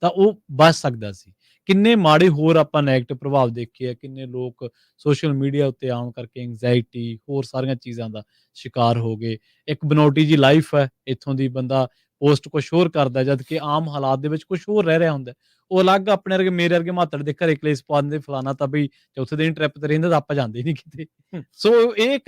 ਤਾਂ ਉਹ ਬਚ ਸਕਦਾ ਸੀ। ਕਿੰਨੇ ਮਾੜੇ ਹੋਰ ਆਪਾਂ ਨੈਗੇਟਿਵ ਪ੍ਰਭਾਵ ਦੇਖੇ ਆ, ਕਿੰਨੇ ਲੋਕ ਸੋਸ਼ਲ ਮੀਡੀਆ ਉੱਤੇ ਆਉਣ ਕਰਕੇ ਐਂਗਜ਼ਾਇਟੀ ਹੋਰ ਸਾਰੀਆਂ ਚੀਜ਼ਾਂ ਦਾ ਸ਼ਿਕਾਰ ਹੋ ਗਏ। ਇੱਕ ਬਨੌਟੀ ਜੀ ਲਾਈਫ ਹੈ, ਇੱਥੋਂ ਦੀ ਬੰਦਾ ਪੋਸਟ ਕੁਛ ਹੋਰ ਕਰਦਾ ਜਦ ਕਿ ਆਮ ਹਾਲਾਤ ਦੇ ਵਿੱਚ ਕੁਛ ਹੋਰ ਰਹਿ ਰਿਹਾ ਹੁੰਦਾ। ਉਹ ਅਲੱਗ ਆਪਣੇ ਵਰਗੇ ਮੇਰੇ ਵਰਗੇ ਮਾਤੜ ਦੇ ਘਰੇ ਕਲੇਸ਼ ਪਾ ਦਿੰਦੇ, ਫਲਾਨਾ ਤਾਂ ਬਈ ਚੌਥੇ ਦਿਨ ਟ੍ਰਿਪ ਤੇ ਰਹਿੰਦਾ ਤਾਂ ਆਪਾਂ ਜਾਂਦੇ ਹੀ ਨਹੀਂ ਕਿਤੇ। ਹੂੰ। ਸੋ ਇਹ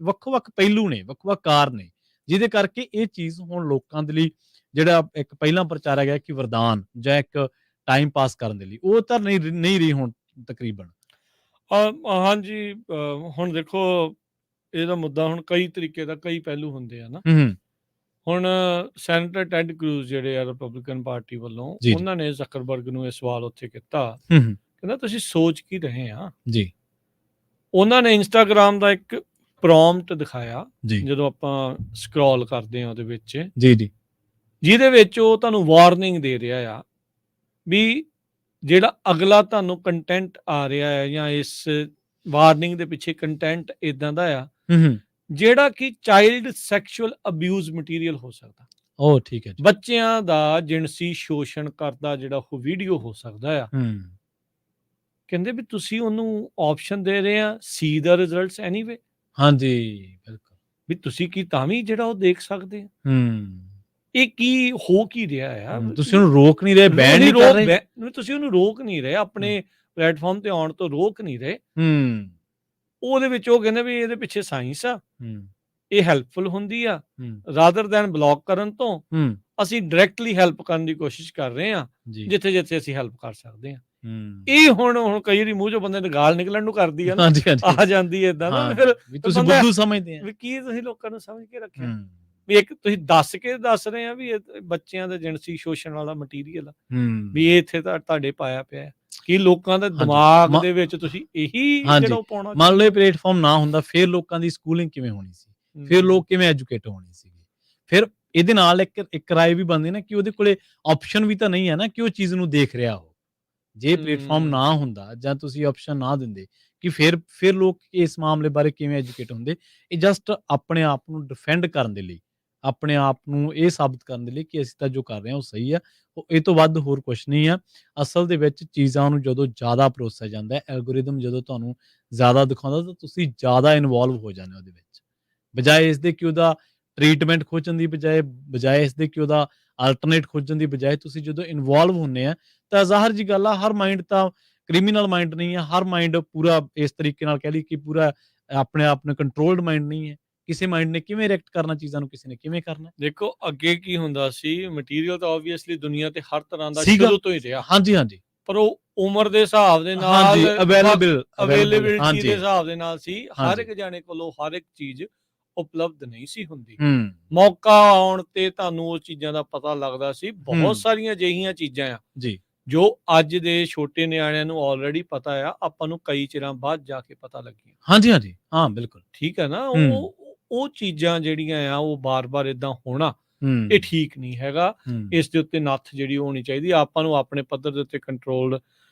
ਵੱਖੋ-ਵੱਖ ਪਹਿਲੂ ਨੇ, ਵੱਖ-ਵੱਖ ਕਾਰਨ ਨੇ, ਜਿਹਦੇ ਕਰਕੇ ਇਹ ਚੀਜ਼ ਹੁਣ ਲੋਕਾਂ ਦੇ ਲਈ ਜਿਹੜਾ ਇੱਕ ਪਹਿਲਾਂ ਪ੍ਰਚਾਰਿਆ ਗਿਆ ਕਿ ਵਰਦਾਨ ਜਾਂ ਇੱਕ ਟਾਈਮ ਪਾਸ ਕਰਨ ਦੇ ਲਈ, ਉਹ ਤਾਂ ਨਹੀਂ ਰਹੀ ਹੁਣ ਤਕਰੀਬਨ। ਹਾਂਜੀ, ਹੁਣ ਦੇਖੋ ਇਹਦਾ ਮੁੱਦਾ ਹੁਣ ਕਈ ਤਰੀਕੇ ਦਾ ਕਈ ਪਹਿਲੂ ਹੁੰਦੇ ਆ ਨਾ। ਹੂੰ, ਹੁਣ ਸੈਨੇਟਰ ਟੈਡ ਕਰੂਜ਼ ਜਿਹੜੇ ਆ ਰਿਪਬਲਿਕਨ ਪਾਰਟੀ ਵੱਲੋਂ, ਜੀ, ਜੀ। ਉਹਨਾਂ ਨੇ ਜ਼ਕਰਬਰਗ ਨੂੰ ਇਹ ਸਵਾਲ ਉੱਥੇ ਕੀਤਾ, ਹੂੰ, ਕਹਿੰਦਾ ਤੁਸੀਂ ਸੋਚ ਕੀ ਰਹੇ ਆ। ਜੀ, ਉਹਨਾਂ ਨੇ ਇੰਸਟਾਗ੍ਰਾਮ ਦਾ ਇੱਕ ਪ੍ਰੋਮਪਟ ਦਿਖਾਇਆ, ਜੀ, ਜਦੋਂ ਆਪਾਂ ਸਕਰੋਲ ਕਰਦੇ ਆ ਉਹਦੇ ਵਿੱਚ, ਜੀ, ਜੀ, ਜਿਹਦੇ ਵਿੱਚ ਉਹ ਤੁਹਾਨੂੰ ਵਾਰਨਿੰਗ ਦੇ ਰਿਹਾ ਆ ਵੀ ਜਿਹੜਾ ਅਗਲਾ ਤੁਹਾਨੂੰ ਕੰਟੈਂਟ ਆ ਰਿਹਾ ਹੈ ਜਾਂ ਇਸ ਵਾਰਨਿੰਗ ਦੇ ਪਿੱਛੇ ਕੰਟੈਂਟ ਇਦਾਂ ਦਾ ਆ ਹੂੰ, ਜਿਹੜਾ ਕਿ ਚਾਈਲਡ ਸੈਕਸ਼ੂਅਲ ਅਬਿਊਜ਼ ਮਟੀਰੀਅਲ ਹੋ ਸਕਦਾ, ਉਹ ਠੀਕ ਹੈ ਜੀ। ਬੱਚਿਆਂ ਦਾ ਜਿਨਸੀ ਸ਼ੋਸ਼ਣ ਕਰਦਾ ਜਿਹੜਾ ਉਹ ਵੀਡੀਓ ਹੋ ਸਕਦਾ ਆ। ਹੂੰ, ਕਹਿੰਦੇ ਵੀ ਤੁਸੀਂ ਉਹਨੂੰ ਆਪਸ਼ਨ ਦੇ ਰਹੇ ਆ ਸੀ ਦਾ ਰਿਜ਼ਲਟਸ ਐਨੀਵੇ, ਹਾਂਜੀ, ਬਿਲਕੁਲ। ਵੀ ਤੁਸੀਂ ਕੀ ਤਾਂ ਵੀ ਜਿਹੜਾ ਉਹ ਦੇਖ ਸਕਦੇ ਆ। ਹੂੰ, ਇਹ ਕੀ ਹੋ ਕੀ ਰਿਹਾ ਆ, ਤੁਸੀਂ ਉਹਨੂੰ ਰੋਕ ਨਹੀਂ ਰਹੇ, ਬੈਨ ਨਹੀਂ ਕਰ ਰਹੇ। ਤੁਸੀਂ ਉਹਨੂੰ ਰੋਕ ਨਹੀਂ ਰਹੇ, ਆਪਣੇ ਪਲੇਟਫਾਰਮ ਤੇ ਆਉਣ ਤੋਂ ਰੋਕ ਨਹੀਂ ਰਹੇ। ਹੂੰ, ਉਹਦੇ ਵਿੱਚ ਉਹ ਕਹਿੰਦੇ ਵੀ ਇਹਦੇ ਪਿੱਛੇ ਸਾਇੰਸ ਆ, ਹੂੰ, ਇਹ ਹੈਲਪਫੁਲ ਹੁੰਦੀ ਆ, ਹੂੰ, ਰਾਦਰ ਦੈਨ ਬਲੌਕ ਕਰਨ ਤੋਂ ਹੂੰ, ਅਸੀਂ ਡਾਇਰੈਕਟਲੀ ਹੈਲਪ ਕਰਨ ਦੀ ਕੋਸ਼ਿਸ਼ ਕਰ ਰਹੇ ਆ, ਜੀ, ਜਿੱਥੇ ਅਸੀਂ ਹੈਲਪ ਕਰ ਸਕਦੇ ਆ। ਹੂੰ, ਇਹ ਹੁਣ ਕਈ ਵਾਰੀ ਮੂੰਹ ਚੋਂ ਬੰਦੇ ਨੂੰ ਗਾਲ ਨਿਕਲਣ ਨੂੰ ਕਰਦੀ ਆ ਨਾ, ਹਾਂਜੀ, ਹਾਂਜੀ, ਆ ਜਾਂਦੀ ਹੈ ਇਦਾਂ ਨਾ, ਹਾਂ, ਫਿਰ ਵੀ ਤੁਸੀਂ ਬੰਦਾ ਬੁੱਧੂ ਸਮਝਦੇ ਆ। ਵੀ ਕੀ ਤੁਸੀਂ ਲੋਕਾਂ ਨੂੰ ਸਮਝ ਕੇ ਰੱਖਿਆ ਹੂੰ, ਵੀ ਇੱਕ ਤੁਸੀਂ ਦੱਸ ਰਹੇ ਆ ਵੀ ਇਹ ਬੱਚਿਆਂ ਦਾ ਜਿਨਸੀ ਸ਼ੋਸ਼ਣ ਵਾਲਾ ਮਟੀਰੀਅਲ ਆ, ਹੂੰ, ਵੀ ਇਹ ਇੱਥੇ ਤਾਂ ਤੁਹਾਡੇ ਪਾਇਆ ਪਿਆ ਹੈ। ਕੀ ਲੋਕਾਂ ਦੇ ਹਾਂਜੀ, ਦਿਮਾਗ ਦੇ ਵਿੱਚ ਤੁਸੀਂ ਇਹੀ ਹਾਂਜੀ, ਜਿਹੜਾ ਉਹ ਪਾਉਣਾ ਮੰਨ ਲਓ ਇਹ ਪਲੇਟਫਾਰਮ ਨਾ ਹੁੰਦਾ, ਫਿਰ ਲੋਕਾਂ ਦੀ ਸਕੂਲਿੰਗ ਕਿਵੇਂ ਹੋਣੀ ਸੀ? ਫਿਰ ਲੋਕ ਕਿਵੇਂ ਐਜੂਕੇਟ ਹੋਣੇ ਸੀਗੇ? ਫਿਰ ਇਹਦੇ ਨਾਲ ਇੱਕ ਰਾਏ ਵੀ ਬਣਦੀ ਨਾ ਕਿ ਉਹਦੇ ਕੋਲੇ ਆਪਸ਼ਨ ਵੀ ਤਾਂ ਨਹੀਂ ਹੈ ਨਾ ਕਿ ਉਹ ਚੀਜ਼ ਨੂੰ ਦੇਖ ਰਿਹਾ ਹੋ। ਜੇ ਪਲੇਟਫਾਰਮ ਨਾ ਹੁੰਦਾ ਜਾਂ ਤੁਸੀਂ ਆਪਸ਼ਨ ਨਾ ਦਿੰਦੇ ਕਿ ਫਿਰ ਲੋਕ ਇਸ ਮਾਮਲੇ ਬਾਰੇ ਕਿਵੇਂ ਐਜੂਕੇਟ ਹੁੰਦੇ? ਇਹ ਜਸਟ ਆਪਣੇ ਆਪ ਨੂੰ ਡਿਫੈਂਡ ਕਰਨ ਦੇ ਲਈ, ਆਪਣੇ ਆਪ ਨੂੰ ਇਹ ਸਾਬਤ ਕਰਨ ਦੇ ਲਈ ਕਿ ਅਸੀਂ ਤਾਂ ਜੋ ਕਰ ਰਹੇ ਹਾਂ ਉਹ ਸਹੀ ਆ, ਉਹ ਇਹ ਤੋਂ ਵੱਧ ਹੋਰ ਕੁਛ ਨਹੀਂ ਆ। ਅਸਲ ਦੇ ਵਿੱਚ ਚੀਜ਼ਾਂ ਨੂੰ ਜਦੋਂ ਜ਼ਿਆਦਾ ਪਰੋਸਿਆ ਜਾਂਦਾ ਹੈ, ਐਲਗੋਰਿਦਮ ਜਦੋਂ ਤੁਹਾਨੂੰ ਜ਼ਿਆਦਾ ਦਿਖਾਉਂਦਾ ਤਾਂ ਤੁਸੀਂ ਜ਼ਿਆਦਾ ਇਨਵੋਲਵ ਹੋ ਜਾਂਦੇ ਹੋ ਉਹਦੇ ਵਿੱਚ। ਬਜਾਏ ਇਸਦੇ ਕਿ ਉਹਦਾ ਟ੍ਰੀਟਮੈਂਟ ਖੋਜਣ ਦੀ ਬਜਾਏ ਇਸਦੇ ਕਿ ਉਹਦਾ ਅਲਟਰਨੇਟ ਖੋਜਣ ਦੀ ਬਜਾਏ ਤੁਸੀਂ ਜਦੋਂ ਇਨਵੋਲਵ ਹੁੰਦੇ ਆ, ਤਾਂ ਜ਼ਾਹਰ ਜੀ ਗੱਲ ਆ, ਹਰ ਮਾਈਂਡ ਤਾਂ ਕ੍ਰਿਮੀਨਲ ਮਾਈਂਡ ਨਹੀਂ ਹੈ, ਹਰ ਮਾਈਂਡ ਪੂਰਾ ਇਸ ਤਰੀਕੇ ਨਾਲ ਕਹਿ ਲਈਏ ਕਿ ਪੂਰਾ ਆਪਣੇ ਆਪ ਨੂੰ ਕੰਟਰੋਲਡ ਮਾਈਂਡ ਨਹੀਂ ਹੈ। ਕਿਸੇ ਮਾਈਂਡ ਨੇ ਕਿਵੇਂ ਰਿਐਕਟ ਕਰਨਾ ਚੀਜ਼ਾਂ ਨੂੰ, ਕਿਸੇ ਨੇ ਕਿਵੇਂ ਕਰਨਾ। ਦੇਖੋ ਅੱਗੇ ਕੀ ਹੁੰਦਾ ਸੀ, ਮਟੀਰੀਅਲ ਤਾਂ ਆਬਵੀਅਸਲੀ ਦੁਨੀਆ ਤੇ ਹਰ ਤਰ੍ਹਾਂ ਦਾ ਸੀਗਾ। ਸ਼ੁਰੂ ਤੋਂ ਹੀ ਰਿਹਾ, ਹਾਂਜੀ, ਹਾਂਜੀ, ਪਰ ਉਹ ਉਮਰ ਦੇ ਹਿਸਾਬ ਦੇ ਨਾਲ, ਹਾਂਜੀ, ਅਵੇਲੇਬਿਲਿਟੀ ਦੇ ਹਾਂਜੀ, ਹਿਸਾਬ ਦੇ ਨਾਲ ਸੀ। ਹਰ ਹਾਂਜੀ, ਇੱਕ ਜਾਣੇ ਕੋਲੋਂ ਹਰ ਇੱਕ ਚੀਜ਼ ਉਪਲਬਧ ਨਹੀਂ ਸੀ ਹੁੰਦੀ। ਹੂੰ, ਮੌਕਾ ਆਉਣ ਤੇ ਤੁਹਾਨੂੰ ਉਹ ਚੀਜ਼ਾਂ ਦਾ ਪਤਾ ਲੱਗਦਾ ਸੀ। ਬਹੁਤ ਹੂੰ, ਸਾਰੀਆਂ ਅਜਿਹੀਆਂ ਚੀਜ਼ਾਂ ਆ ਜੀ, ਜੋ ਅੱਜ ਦੇ ਛੋਟੇ ਨਿਆਣਿਆਂ ਨੂੰ ਆਲਰੇਡੀ ਪਤਾ ਆ, ਆਪਾਂ ਨੂੰ ਕਈ ਚਿਰਾਂ ਬਾਅਦ ਜਾ ਕੇ ਪਤਾ ਲੱਗੀਆਂ। ਹਾਂਜੀ, ਹਾਂਜੀ, ਹਾਂ, ਬਿਲਕੁਲ, ਠੀਕ ਹੈ ਨਾ, ਹੂੰ, ਉਹ ਚੀਜ਼ਾਂ ਜਿਹੜੀਆਂ ਆ ਉਹ ਬਾਰ-ਬਾਰ ਏਦਾਂ ਹੋਣਾ ਹੂੰ, ਇਹ ਠੀਕ ਨਹੀਂ ਹੈਗਾ। ਹੂੰ, ਇਸ ਦੇ ਉੱਤੇ ਨੱਥ ਜਿਹੜੀ ਉਹ ਹੋਣੀ ਚਾਹੀਦੀ। ਆਪਾਂ ਨੂੰ ਆਪਣੇ ਪੱਧਰ ਦੇ ਉੱਤੇ ਕੰਟਰੋਲ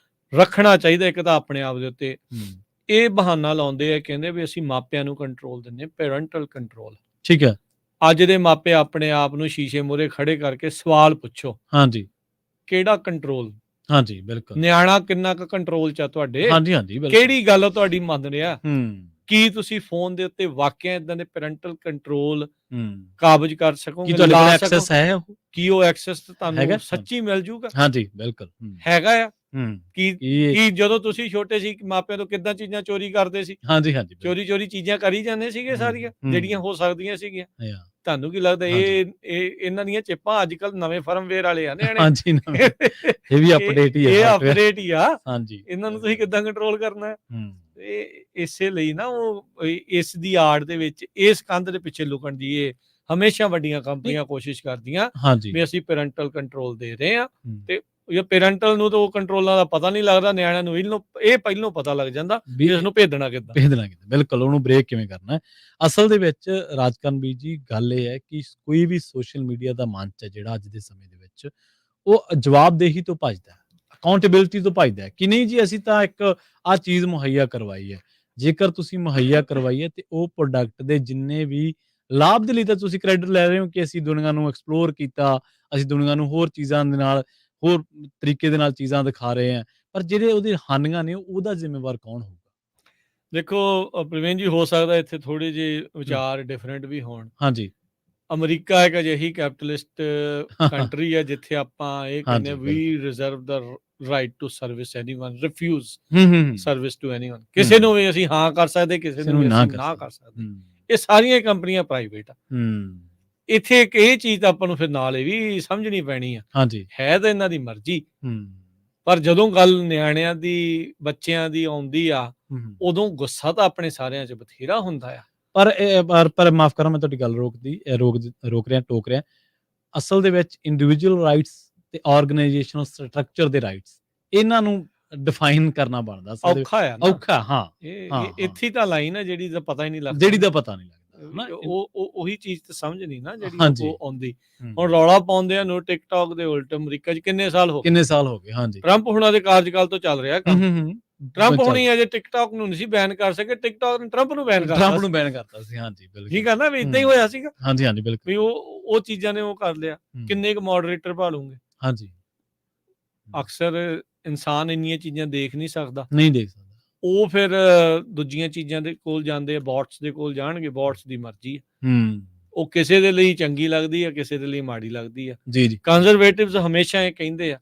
ਰੱਖਣਾ ਚਾਹੀਦਾ। ਇੱਕ ਤਾਂ ਆਪਣੇ ਆਪ ਦੇ ਉੱਤੇ ਹੂੰ, ਇਹ ਬਹਾਨਾ ਲਾਉਂਦੇ ਆ, ਕਹਿੰਦੇ ਵੀ ਅਸੀਂ ਮਾਪਿਆਂ ਨੂੰ ਕੰਟਰੋਲ ਦਿੰਦੇ, ਪੈਰੈਂਟਲ ਕੰਟਰੋਲ। ਠੀਕ ਹੈ, ਅੱਜ ਦੇ ਮਾਪੇ ਆਪਣੇ ਆਪ ਨੂੰ ਸ਼ੀਸ਼ੇ ਮੂਹਰੇ ਖੜੇ ਕਰਕੇ ਸਵਾਲ ਪੁੱਛੋ, ਹਾਂਜੀ, ਕਿਹੜਾ ਕੰਟਰੋਲ? ਹਾਂਜੀ, ਬਿਲਕੁਲ। ਨਿਆਣਾ ਕਿੰਨਾ ਕੁ ਕੰਟਰੋਲ 'ਚ ਆ ਤੁਹਾਡੇ? ਹਾਂਜੀ, ਹਾਂਜੀ, ਬਿਲਕੁਲ। ਕਿਹੜੀ ਗੱਲ ਤੁਹਾਡੀ ਮੰਨ ਰਿਹਾ? ਹੂੰ, ਕੀ ਤੁਸੀਂ ਫ਼ੋਨ ਦੇ ਉੱਤੇ ਵਾਕਿਆ ਏਦਾਂ ਦੇ ਪੈਰੈਂਟਲ ਕੰਟਰੋਲ ਹੂੰ। ਕਾਬਜ਼ ਕਰ ਕੀ ਸਕੋਗੇ, ਤੁਹਾਡੇ ਕੋਲ ਲਾ ਐਕਸੈਸ ਹੈ ਉਹ? ਕੀ ਉਹ ਐਕਸੈਸ ਹੈਗਾ? ਤੁਹਾਨੂੰ ਸੱਚੀ ਮਿਲ ਜੂਗਾ? ਹਾਂਜੀ, ਬਿਲਕੁਲ। ਹੈਗਾ ਆ? ਹੂੰ। ਕੀ ਕੀ ਕੀ ਜਦੋਂ ਤੁਸੀਂ ਛੋਟੇ ਸੀ ਮਾਪਿਆਂ ਤੋਂ ਕਿੱਦਾਂ ਚੀਜ਼ਾਂ ਚੋਰੀ ਕਰਦੇ ਸੀ? ਹਾਂਜੀ, ਹਾਂਜੀ, ਬਿਲਕੁਲ। ਚੋਰੀ-ਚੋਰੀ ਚੀਜ਼ਾਂ ਕਰੀ ਜਾਂਦੇ ਸੀਗੇ ਸਾਰੀਆਂ, ਜਿਹੜੀਆਂ ਹੋ ਸਕਦੀਆਂ ਸੀਗੀਆਂ। ਯਾ ਤੁਹਾਨੂੰ ਕੀ ਲੱਗਦਾ ਹਾਂਜੀ। ਇਹ ਇਹਨਾਂ ਦੀਆਂ ਚਿੱਪਾਂ ਅੱਜ-ਕੱਲ੍ਹ ਨਵੇਂ ਫਰਮਵੇਅਰ ਵਾਲੇ ਆ ਨਿਆਣੇ? ਹਾਂਜੀ, ਨਵੇਂ ਇਹ ਵੀ ਅਪਡੇਟ ਹੀ ਹੈ ਇਹ ਹਾਰਡਵੇਅਰ। ਅਪਡੇਟ ਹੀ ਆ। ਹਾਂਜੀ, ਇਹਨਾਂ ਨੂੰ ਤੁਸੀਂ ਬਿਲਕੁਲ। ਕਿੱਦਾਂ ਕੰਟਰੋਲ ਕਰਨਾ ਹੈ? ਹੂੰ, ਇਸੇ ਲਈ ਨਾ ਉਹ ਇਸ ਦੀ ਆੜ ਦੇ ਵਿੱਚ ਇਸ ਕੰਧ ਦੇ ਪਿੱਛੇ ਲੁਕਣ ਦੀ ਇਹ ਹਮੇਸ਼ਾ ਵੱਡੀਆਂ ਕੰਪਨੀਆਂ ਕੋਸ਼ਿਸ਼ ਕਰਦੀਆਂ ਹਾਂਜੀ। ਵੀ ਅਸੀਂ ਪੈਰੈਂਟਲ ਕੰਟਰੋਲ ਦੇ ਰਹੇ ਹਾਂ ਹੂੰ। ਤੇ ਇਹ ਪੈਰੈਂਟਲ ਨੂੰ ਤਾਂ ਉਹ ਕੰਟਰੋਲਾਂ ਦਾ ਪਤਾ ਨਹੀਂ ਲੱਗਦਾ, ਨਿਆਣਿਆਂ ਨੂੰ ਇਹ ਪਹਿਲੋਂ ਪਤਾ ਲੱਗ ਜਾਂਦਾ ਵੀ ਇਸ ਨੂੰ ਭੇਜਣਾ ਕਿੱਦਾਂ। ਭੇਜਣਾ ਕਿੱਦਾਂ, ਬਿਲਕੁਲ ਉਹਨੂੰ ਬ੍ਰੇਕ ਕਿਵੇਂ ਕਰਨਾ ਹੈ। ਅਸਲ ਦੇ ਵਿੱਚ ਰਾਜਕਰਮਵੀਰ ਜੀ ਗੱਲ ਇਹ ਹੈ ਕਿ ਕੋਈ ਵੀ ਸੋਸ਼ਲ ਮੀਡੀਆ ਦਾ ਮੰਚ ਹੈ ਜਿਹੜਾ ਅੱਜ ਦੇ ਸਮੇਂ ਦੇ ਵਿੱਚ, ਉਹ ਜਵਾਬਦੇਹੀ ਤੋਂ ਭੱਜਦਾ ਹੈ, ਅਕਾਊਂਟੇਬਿਲਿਟੀ ਤੋਂ ਭੱਜਦਾ ਹੈ ਕਿ ਨਹੀਂ ਜੀ ਅਸੀਂ ਤਾਂ ਇੱਕ ਆਹ ਚੀਜ਼ ਮੁਹੱਈਆ ਕਰਵਾਈ ਹੈ। ਜੇਕਰ ਤੁਸੀਂ ਮੁਹੱਈਆ ਕਰਵਾਈ ਹੈ ਤੇ ਉਹ ਪ੍ਰੋਡਕਟ ਦੇ ਜਿੰਨੇ ਵੀ ਲਾਭ ਦੇ ਲਈ ਤਾਂ ਤੁਸੀਂ ਕ੍ਰੈਡਿਟ ਲੈ ਰਹੇ ਹੋ ਕਿ ਅਸੀਂ ਦੁਨੀਆ ਨੂੰ ਐਕਸਪਲੋਰ ਕੀਤਾ, ਅਸੀਂ ਦੁਨੀਆ ਨੂੰ ਹੋਰ ਚੀਜ਼ਾਂ ਦੇ ਨਾਲ ਹੋਰ ਤਰੀਕੇ ਦੇ ਨਾਲ ਚੀਜ਼ਾਂ ਦਿਖਾ ਰਹੇ ਹਾਂ, ਪਰ ਜਿਹੜੇ ਉਹਦੇ ਹਾਨੀਆਂ ਨੇ ਉਹਦਾ ਜ਼ਿੰਮੇਵਾਰ ਕੌਣ ਹੋਊਗਾ? ਦੇਖੋ ਪ੍ਰਵੀਨ ਜੀ, ਹੋ ਸਕਦਾ ਇੱਥੇ ਥੋੜੇ ਜਿਹੇ ਵਿਚਾਰ ਡਿਫਰੈਂਟ ਵੀ ਹੋਣ। ਹਾਂਜੀ। ਅਮਰੀਕਾ ਇੱਕ ਅਜਿਹੀ ਕੈਪੀਟਲਿਸਟ ਕੰਟਰੀ ਹੈ ਜਿੱਥੇ ਆਪਾਂ ਇਹ ਕਹਿੰਦੇ ਹਾਂਜੀ, we reserve the right to service anyone, refuse who. Service to anyone. ਕਿਸੇ ਨੂੰ ਵੀ ਅਸੀਂ ਹਾਂ ਕਰ ਸਕਦੇ, ਕਿਸੇ ਨੂੰ ਵੀ ਅਸੀਂ ਨਾ ਕਰ ਸਕਦੇ। ਇਹ ਸਾਰੀਆਂ ਕੰਪਨੀਆਂ ਪ੍ਰਾਈਵੇਟ ਆ। ਇੱਥੇ ਇੱਕ ਇਹ ਚੀਜ਼ ਤਾਂ ਆਪਾਂ ਨੂੰ ਫਿਰ ਨਾਲ ਇਹ ਵੀ ਸਮਝਣੀ ਪੈਣੀ ਆ। ਹਾਂਜੀ। ਹੈ ਤਾਂ ਇਹਨਾਂ ਦੀ ਮਰਜ਼ੀ, ਪਰ ਜਦੋਂ ਗੱਲ ਨਿਆਣਿਆਂ ਦੀ, ਬੱਚਿਆਂ ਦੀ ਆਉਂਦੀ ਆ, ਉਦੋਂ ਗੁੱਸਾ ਤਾਂ ਆਪਣੇ ਸਾਰਿਆਂ 'ਚ ਬਥੇਰਾ ਹੁੰਦਾ ਆ। ਪਰ ਮਾਫ਼ ਕਰੋ, ਮੈਂ ਤੁਹਾਡੀ ਗੱਲ ਰੋਕ ਰਿਹਾ, ਟੋਕ ਰਿਹਾ। ਅਸਲ ਦੇ ਵਿੱਚ ਇੰਡੀਵਿਜੂਅਲ ਰਾਈਟਸ ਤੇ ਆਰਗੇਨਾਈਜੇਸ਼ਨਲ ਸਟਰਕਚਰ ਦੇ ਰਾਈਟਸ, ਇਹਨਾਂ ਨੂੰ ਡਿਫਾਈਨ ਕਰਨਾ ਬਣਦਾ। ਔਖਾ ਆ ਨਾ। ਔਖਾ, ਹਾਂ। ਇੱਥੇ ਤਾਂ ਲਾਈਨ ਆ ਜਿਹੜੀ ਦਾ ਪਤਾ ਹੀ ਨਹੀਂ ਲੱਗਦਾ। ਜਿਹੜੀ ਦਾ ਪਤਾ ਨਹੀਂ ਲੱਗਦਾ। ਉਹੀ ਚੀਜ਼ ਤਾਂ ਸਮਝ ਨਹੀਂ ਨਾ ਜਿਹੜੀ ਉਹ ਆਉਂਦੀ। ਹੁਣ ਰੌਲਾ ਪਾਉਂਦੇ ਆ ਨੋ ਟਿਕਟੌਕ ਦੇ ਉਲਟ ਅਮਰੀਕਾ 'ਚ ਕਿੰਨੇ ਸਾਲ ਹੋ ਗਏ? ਹਾਂਜੀ। ਟਰੰਪ ਹੁਣਾਂ ਦੇ ਕਾਰਜਕਾਲ ਤੋਂ ਚੱਲ ਰਿਹਾ ਕੰਮ। ਟਰੰਪ ਹੁਣੀ ਅਜੇ ਟਿਕਟੌਕ ਨੂੰ ਨਹੀਂ ਸੀ ਬੈਨ ਕਰ ਸਕੇ, ਟਿਕਟੌਕ ਨੇ ਟਰੰਪ ਨੂੰ ਬੈਨ ਕਰਤਾ ਸੀ। ਹਾਂਜੀ, ਬਿਲਕੁਲ। ਠੀਕ ਆ ਨਾ, ਵੀ ਇਦਾਂ ਹੀ ਹੋਇਆ ਸੀਗਾ। ਹਾਂਜੀ, ਹਾਂਜੀ, ਬਿਲਕੁਲ। ਵੀ ਉਹ ਚੀਜ਼ਾਂ ਨੇ ਉਹ ਕਰ ਲਿਆ। ਕਿੰਨੇ ਕੁ ਮੋਡਰੇਟਰ ਭਾਲੂਗੇ? ਹਾਂਜੀ। ਅਕਸਰ ਇਨਸਾਨ ਇੰਨੀਆਂ ਚੀਜ਼ਾਂ ਦੇਖ ਨਹੀਂ ਸਕਦਾ। ਨਹੀਂ ਦੇਖ ਸਕਦਾ। ਉਹ ਫਿਰ ਦੂਜੀਆਂ ਚੀਜ਼ਾਂ ਦੇ ਕੋਲ ਜਾਂਦੇ ਆ, ਬੋਟਸ ਦੇ ਕੋਲ ਜਾਣਗੇ। ਬੋਟਸ ਦੀ ਮਰਜ਼ੀ ਆ। ਉਹ ਕਿਸੇ ਦੇ ਲਈ ਚੰਗੀ ਲੱਗਦੀ ਆ, ਕਿਸੇ ਦੇ ਲਈ ਮਾੜੀ ਲੱਗਦੀ ਆ। ਜੀ, ਜੀ। ਕੰਜ਼ਰਵੇਟਿਵਸ ਹਮੇਸ਼ਾ ਇਹ ਕਹਿੰਦੇ ਆ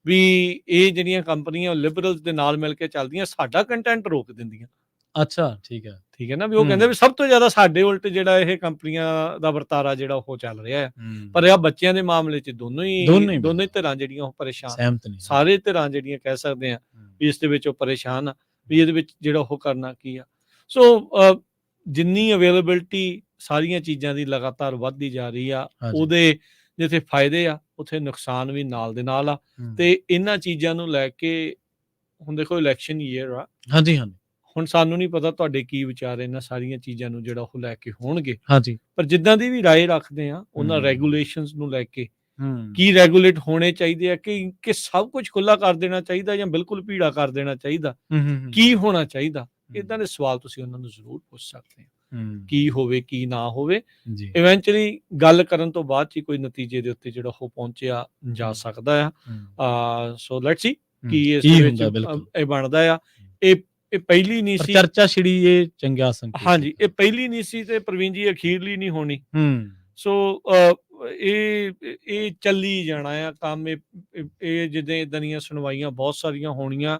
ਵੀ ਇਹ ਜਿਹੜੀਆਂ ਕੰਪਨੀਆਂ ਲਿਬਰਲਸ ਦੇ ਨਾਲ ਮਿਲ ਕੇ ਚੱਲਦੀਆਂ, ਸਾਡਾ ਕੰਟੈਂਟ ਰੋਕ ਦਿੰਦੀਆਂ। ਅੱਛਾ, ਠੀਕ ਹੈ। ਠੀਕ ਹੈ ਨਾ, ਵੀ ਉਹ ਕਹਿੰਦੇ ਵੀ ਸਭ ਤੋਂ ਜ਼ਿਆਦਾ ਸਾਡੇ ਉਲਟ ਜਿਹੜਾ ਇਹ ਕੰਪਨੀਆਂ ਦਾ ਵਰਤਾਰਾ ਜਿਹੜਾ ਉਹ ਚੱਲ ਰਿਹਾ ਹੈ। ਪਰ ਇਹ ਬੱਚਿਆਂ ਦੇ ਮਾਮਲੇ 'ਚ ਦੋਨੋਂ ਹੀ ਧਿਰਾਂ ਜਿਹੜੀਆਂ ਉਹ ਪਰੇਸ਼ਾਨ, ਸਹਿਮਤ ਨਹੀਂ। ਸਾਰੇ ਧਿਰਾਂ ਜਿਹੜੀਆਂ ਕਹਿ ਸਕਦੇ ਆ ਵੀ ਇਸ ਦੇ ਵਿੱਚ ਉਹ ਪਰੇਸ਼ਾਨ ਆ ਵੀ ਇਹਦੇ ਵਿੱਚ ਜਿਹੜਾ ਉਹ ਕਰਨਾ ਕੀ ਆ। ਸੋ ਜਿੰਨੀ ਅਵੇਲੇਬਿਲਟੀ ਸਾਰੀਆਂ ਚੀਜ਼ਾਂ ਦੀ ਲਗਾਤਾਰ ਵੱਧਦੀ ਜਾ ਰਹੀ ਆ, ਉਹਦੇ ਜਿੱਥੇ ਫਾਇਦੇ ਆ ਉੱਥੇ ਨੁਕਸਾਨ ਵੀ ਨਾਲ ਦੇ ਨਾਲ ਆ। ਤੇ ਇਹਨਾਂ ਚੀਜ਼ਾਂ ਨੂੰ ਲੈ ਕੇ ਹੁਣ ਦੇਖੋ ਇਲੈਕਸ਼ਨ ਈਅਰ ਆ। ਹਾਂਜੀ, ਹਾਂਜੀ। ਹੁਣ ਸਾਨੂੰ ਨਹੀਂ ਪਤਾ ਤੁਹਾਡੇ ਕੀ ਵਿਚਾਰ ਇਹਨਾਂ ਸਾਰੀਆਂ ਚੀਜ਼ਾਂ ਨੂੰ ਜਿਹੜਾ ਉਹ ਲੈ ਕੇ ਹੋਣਗੇ। ਹਾਂਜੀ। ਪਰ ਜਿੱਦਾਂ ਦੀ ਵੀ ਰਾਏ ਰੱਖਦੇ ਆ ਉਹਨਾਂ ਰੈਗੂਲੇਸ਼ਨਸ ਨੂੰ ਲੈ ਕੇ, ਕੀ ਰੈਗੂਲੇਟ ਹੋਣੇ ਚਾਹੀਦੇ ਆ ਕਿ ਸਭ ਕੁਝ ਖੁੱਲਾ ਕਰ ਦੇਣਾ ਚਾਹੀਦਾ ਜਾਂ ਬਿਲਕੁਲ ਭੀੜਾ ਕਰ ਦੇਣਾ ਚਾਹੀਦਾ, ਕੀ ਹੋਣਾ ਚਾਹੀਦਾ? ਇਦਾਂ ਦੇ ਸਵਾਲ ਤੁਸੀਂ ਉਹਨਾਂ ਨੂੰ ਜ਼ਰੂਰ ਪੁੱਛ ਸਕਦੇ ਹੋ। ਕੀ ਹੋਵੇ, ਕੀ ਨਾ ਹੋਵੇ। ਇਵੈਂਚੁਅਲੀ ਗੱਲ ਕਰਨ ਤੋਂ ਬਾਅਦ 'ਚ ਹੀ ਕੋਈ ਨਤੀਜੇ ਦੇ ਉੱਤੇ ਜਿਹੜਾ ਉਹ ਪਹੁੰਚਿਆ ਜਾ ਸਕਦਾ ਆ। ਸੋ ਲੈਟਸ ਸੀ ਕੀ ਇਸ ਵਿੱਚ ਇਹ ਬਣਦਾ ਆ। ਇਹ ਪਹਿਲੀ ਨਹੀਂ ਸੀ ਚਰਚਾ ਛਿੜੀ, ਇਹ ਚੰਗਾ ਸੰਕੇਤ। ਹਾਂਜੀ, ਇਹ ਪਹਿਲੀ ਨਹੀਂ ਸੀ ਤੇ ਪ੍ਰਵੀਨ ਜੀ ਅਖੀਰਲੀ ਨਹੀਂ ਹੋਣੀ। ਸੋ ਇਹ ਚੱਲੀ ਜਾਣਾ ਆ ਕੰਮ। ਇਹ ਜਿੱਦਾਂ ਇਦਾਂ ਦੀਆਂ ਸੁਣਵਾਈਆਂ ਬਹੁਤ ਸਾਰੀਆਂ ਹੋਣੀਆਂ।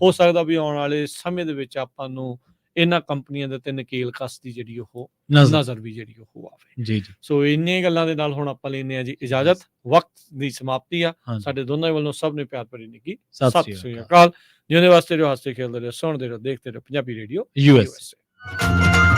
ਹੋ ਸਕਦਾ ਵੀ ਆਉਣ ਵਾਲੇ ਸਮੇਂ ਦੇ ਵਿੱਚ ਆਪਾਂ ਨੂੰ ਇਹਨਾਂ ਕੰਪਨੀਆਂ ਦੇ ਉੱਤੇ ਨਕੇਲ ਕੱਸਦੀ ਜਿਹੜੀ ਉਹ ਨਜ਼ਰ ਵੀ ਜਿਹੜੀ ਉਹ ਆਵੇ। ਜੀ, ਜੀ। ਸੋ ਇੰਨੀਆਂ ਗੱਲਾਂ ਦੇ ਨਾਲ ਹੁਣ ਆਪਾਂ ਲੈਂਦੇ ਆ ਜੀ ਇਜਾਜ਼ਤ। ਵਕਤ ਦੀ ਸਮਾਪਤੀ ਆ। ਸਾਡੇ ਦੋਨਾਂ ਵੱਲੋਂ ਸਭ ਨੇ ਪਿਆਰ ਭਰੀ ਨਿੱਘੀ ਸਤਿ ਸ੍ਰੀ ਅਕਾਲ। ਜਿਹਦੇ ਵਾਸਤੇ ਜੋ ਹੱਸਦੇ ਖੇਡਦੇ ਰਹੋ, ਸੁਣਦੇ ਰਹੋ, ਦੇਖਦੇ ਰਹੋ ਪੰਜਾਬੀ ਰੇਡੀਓ USA।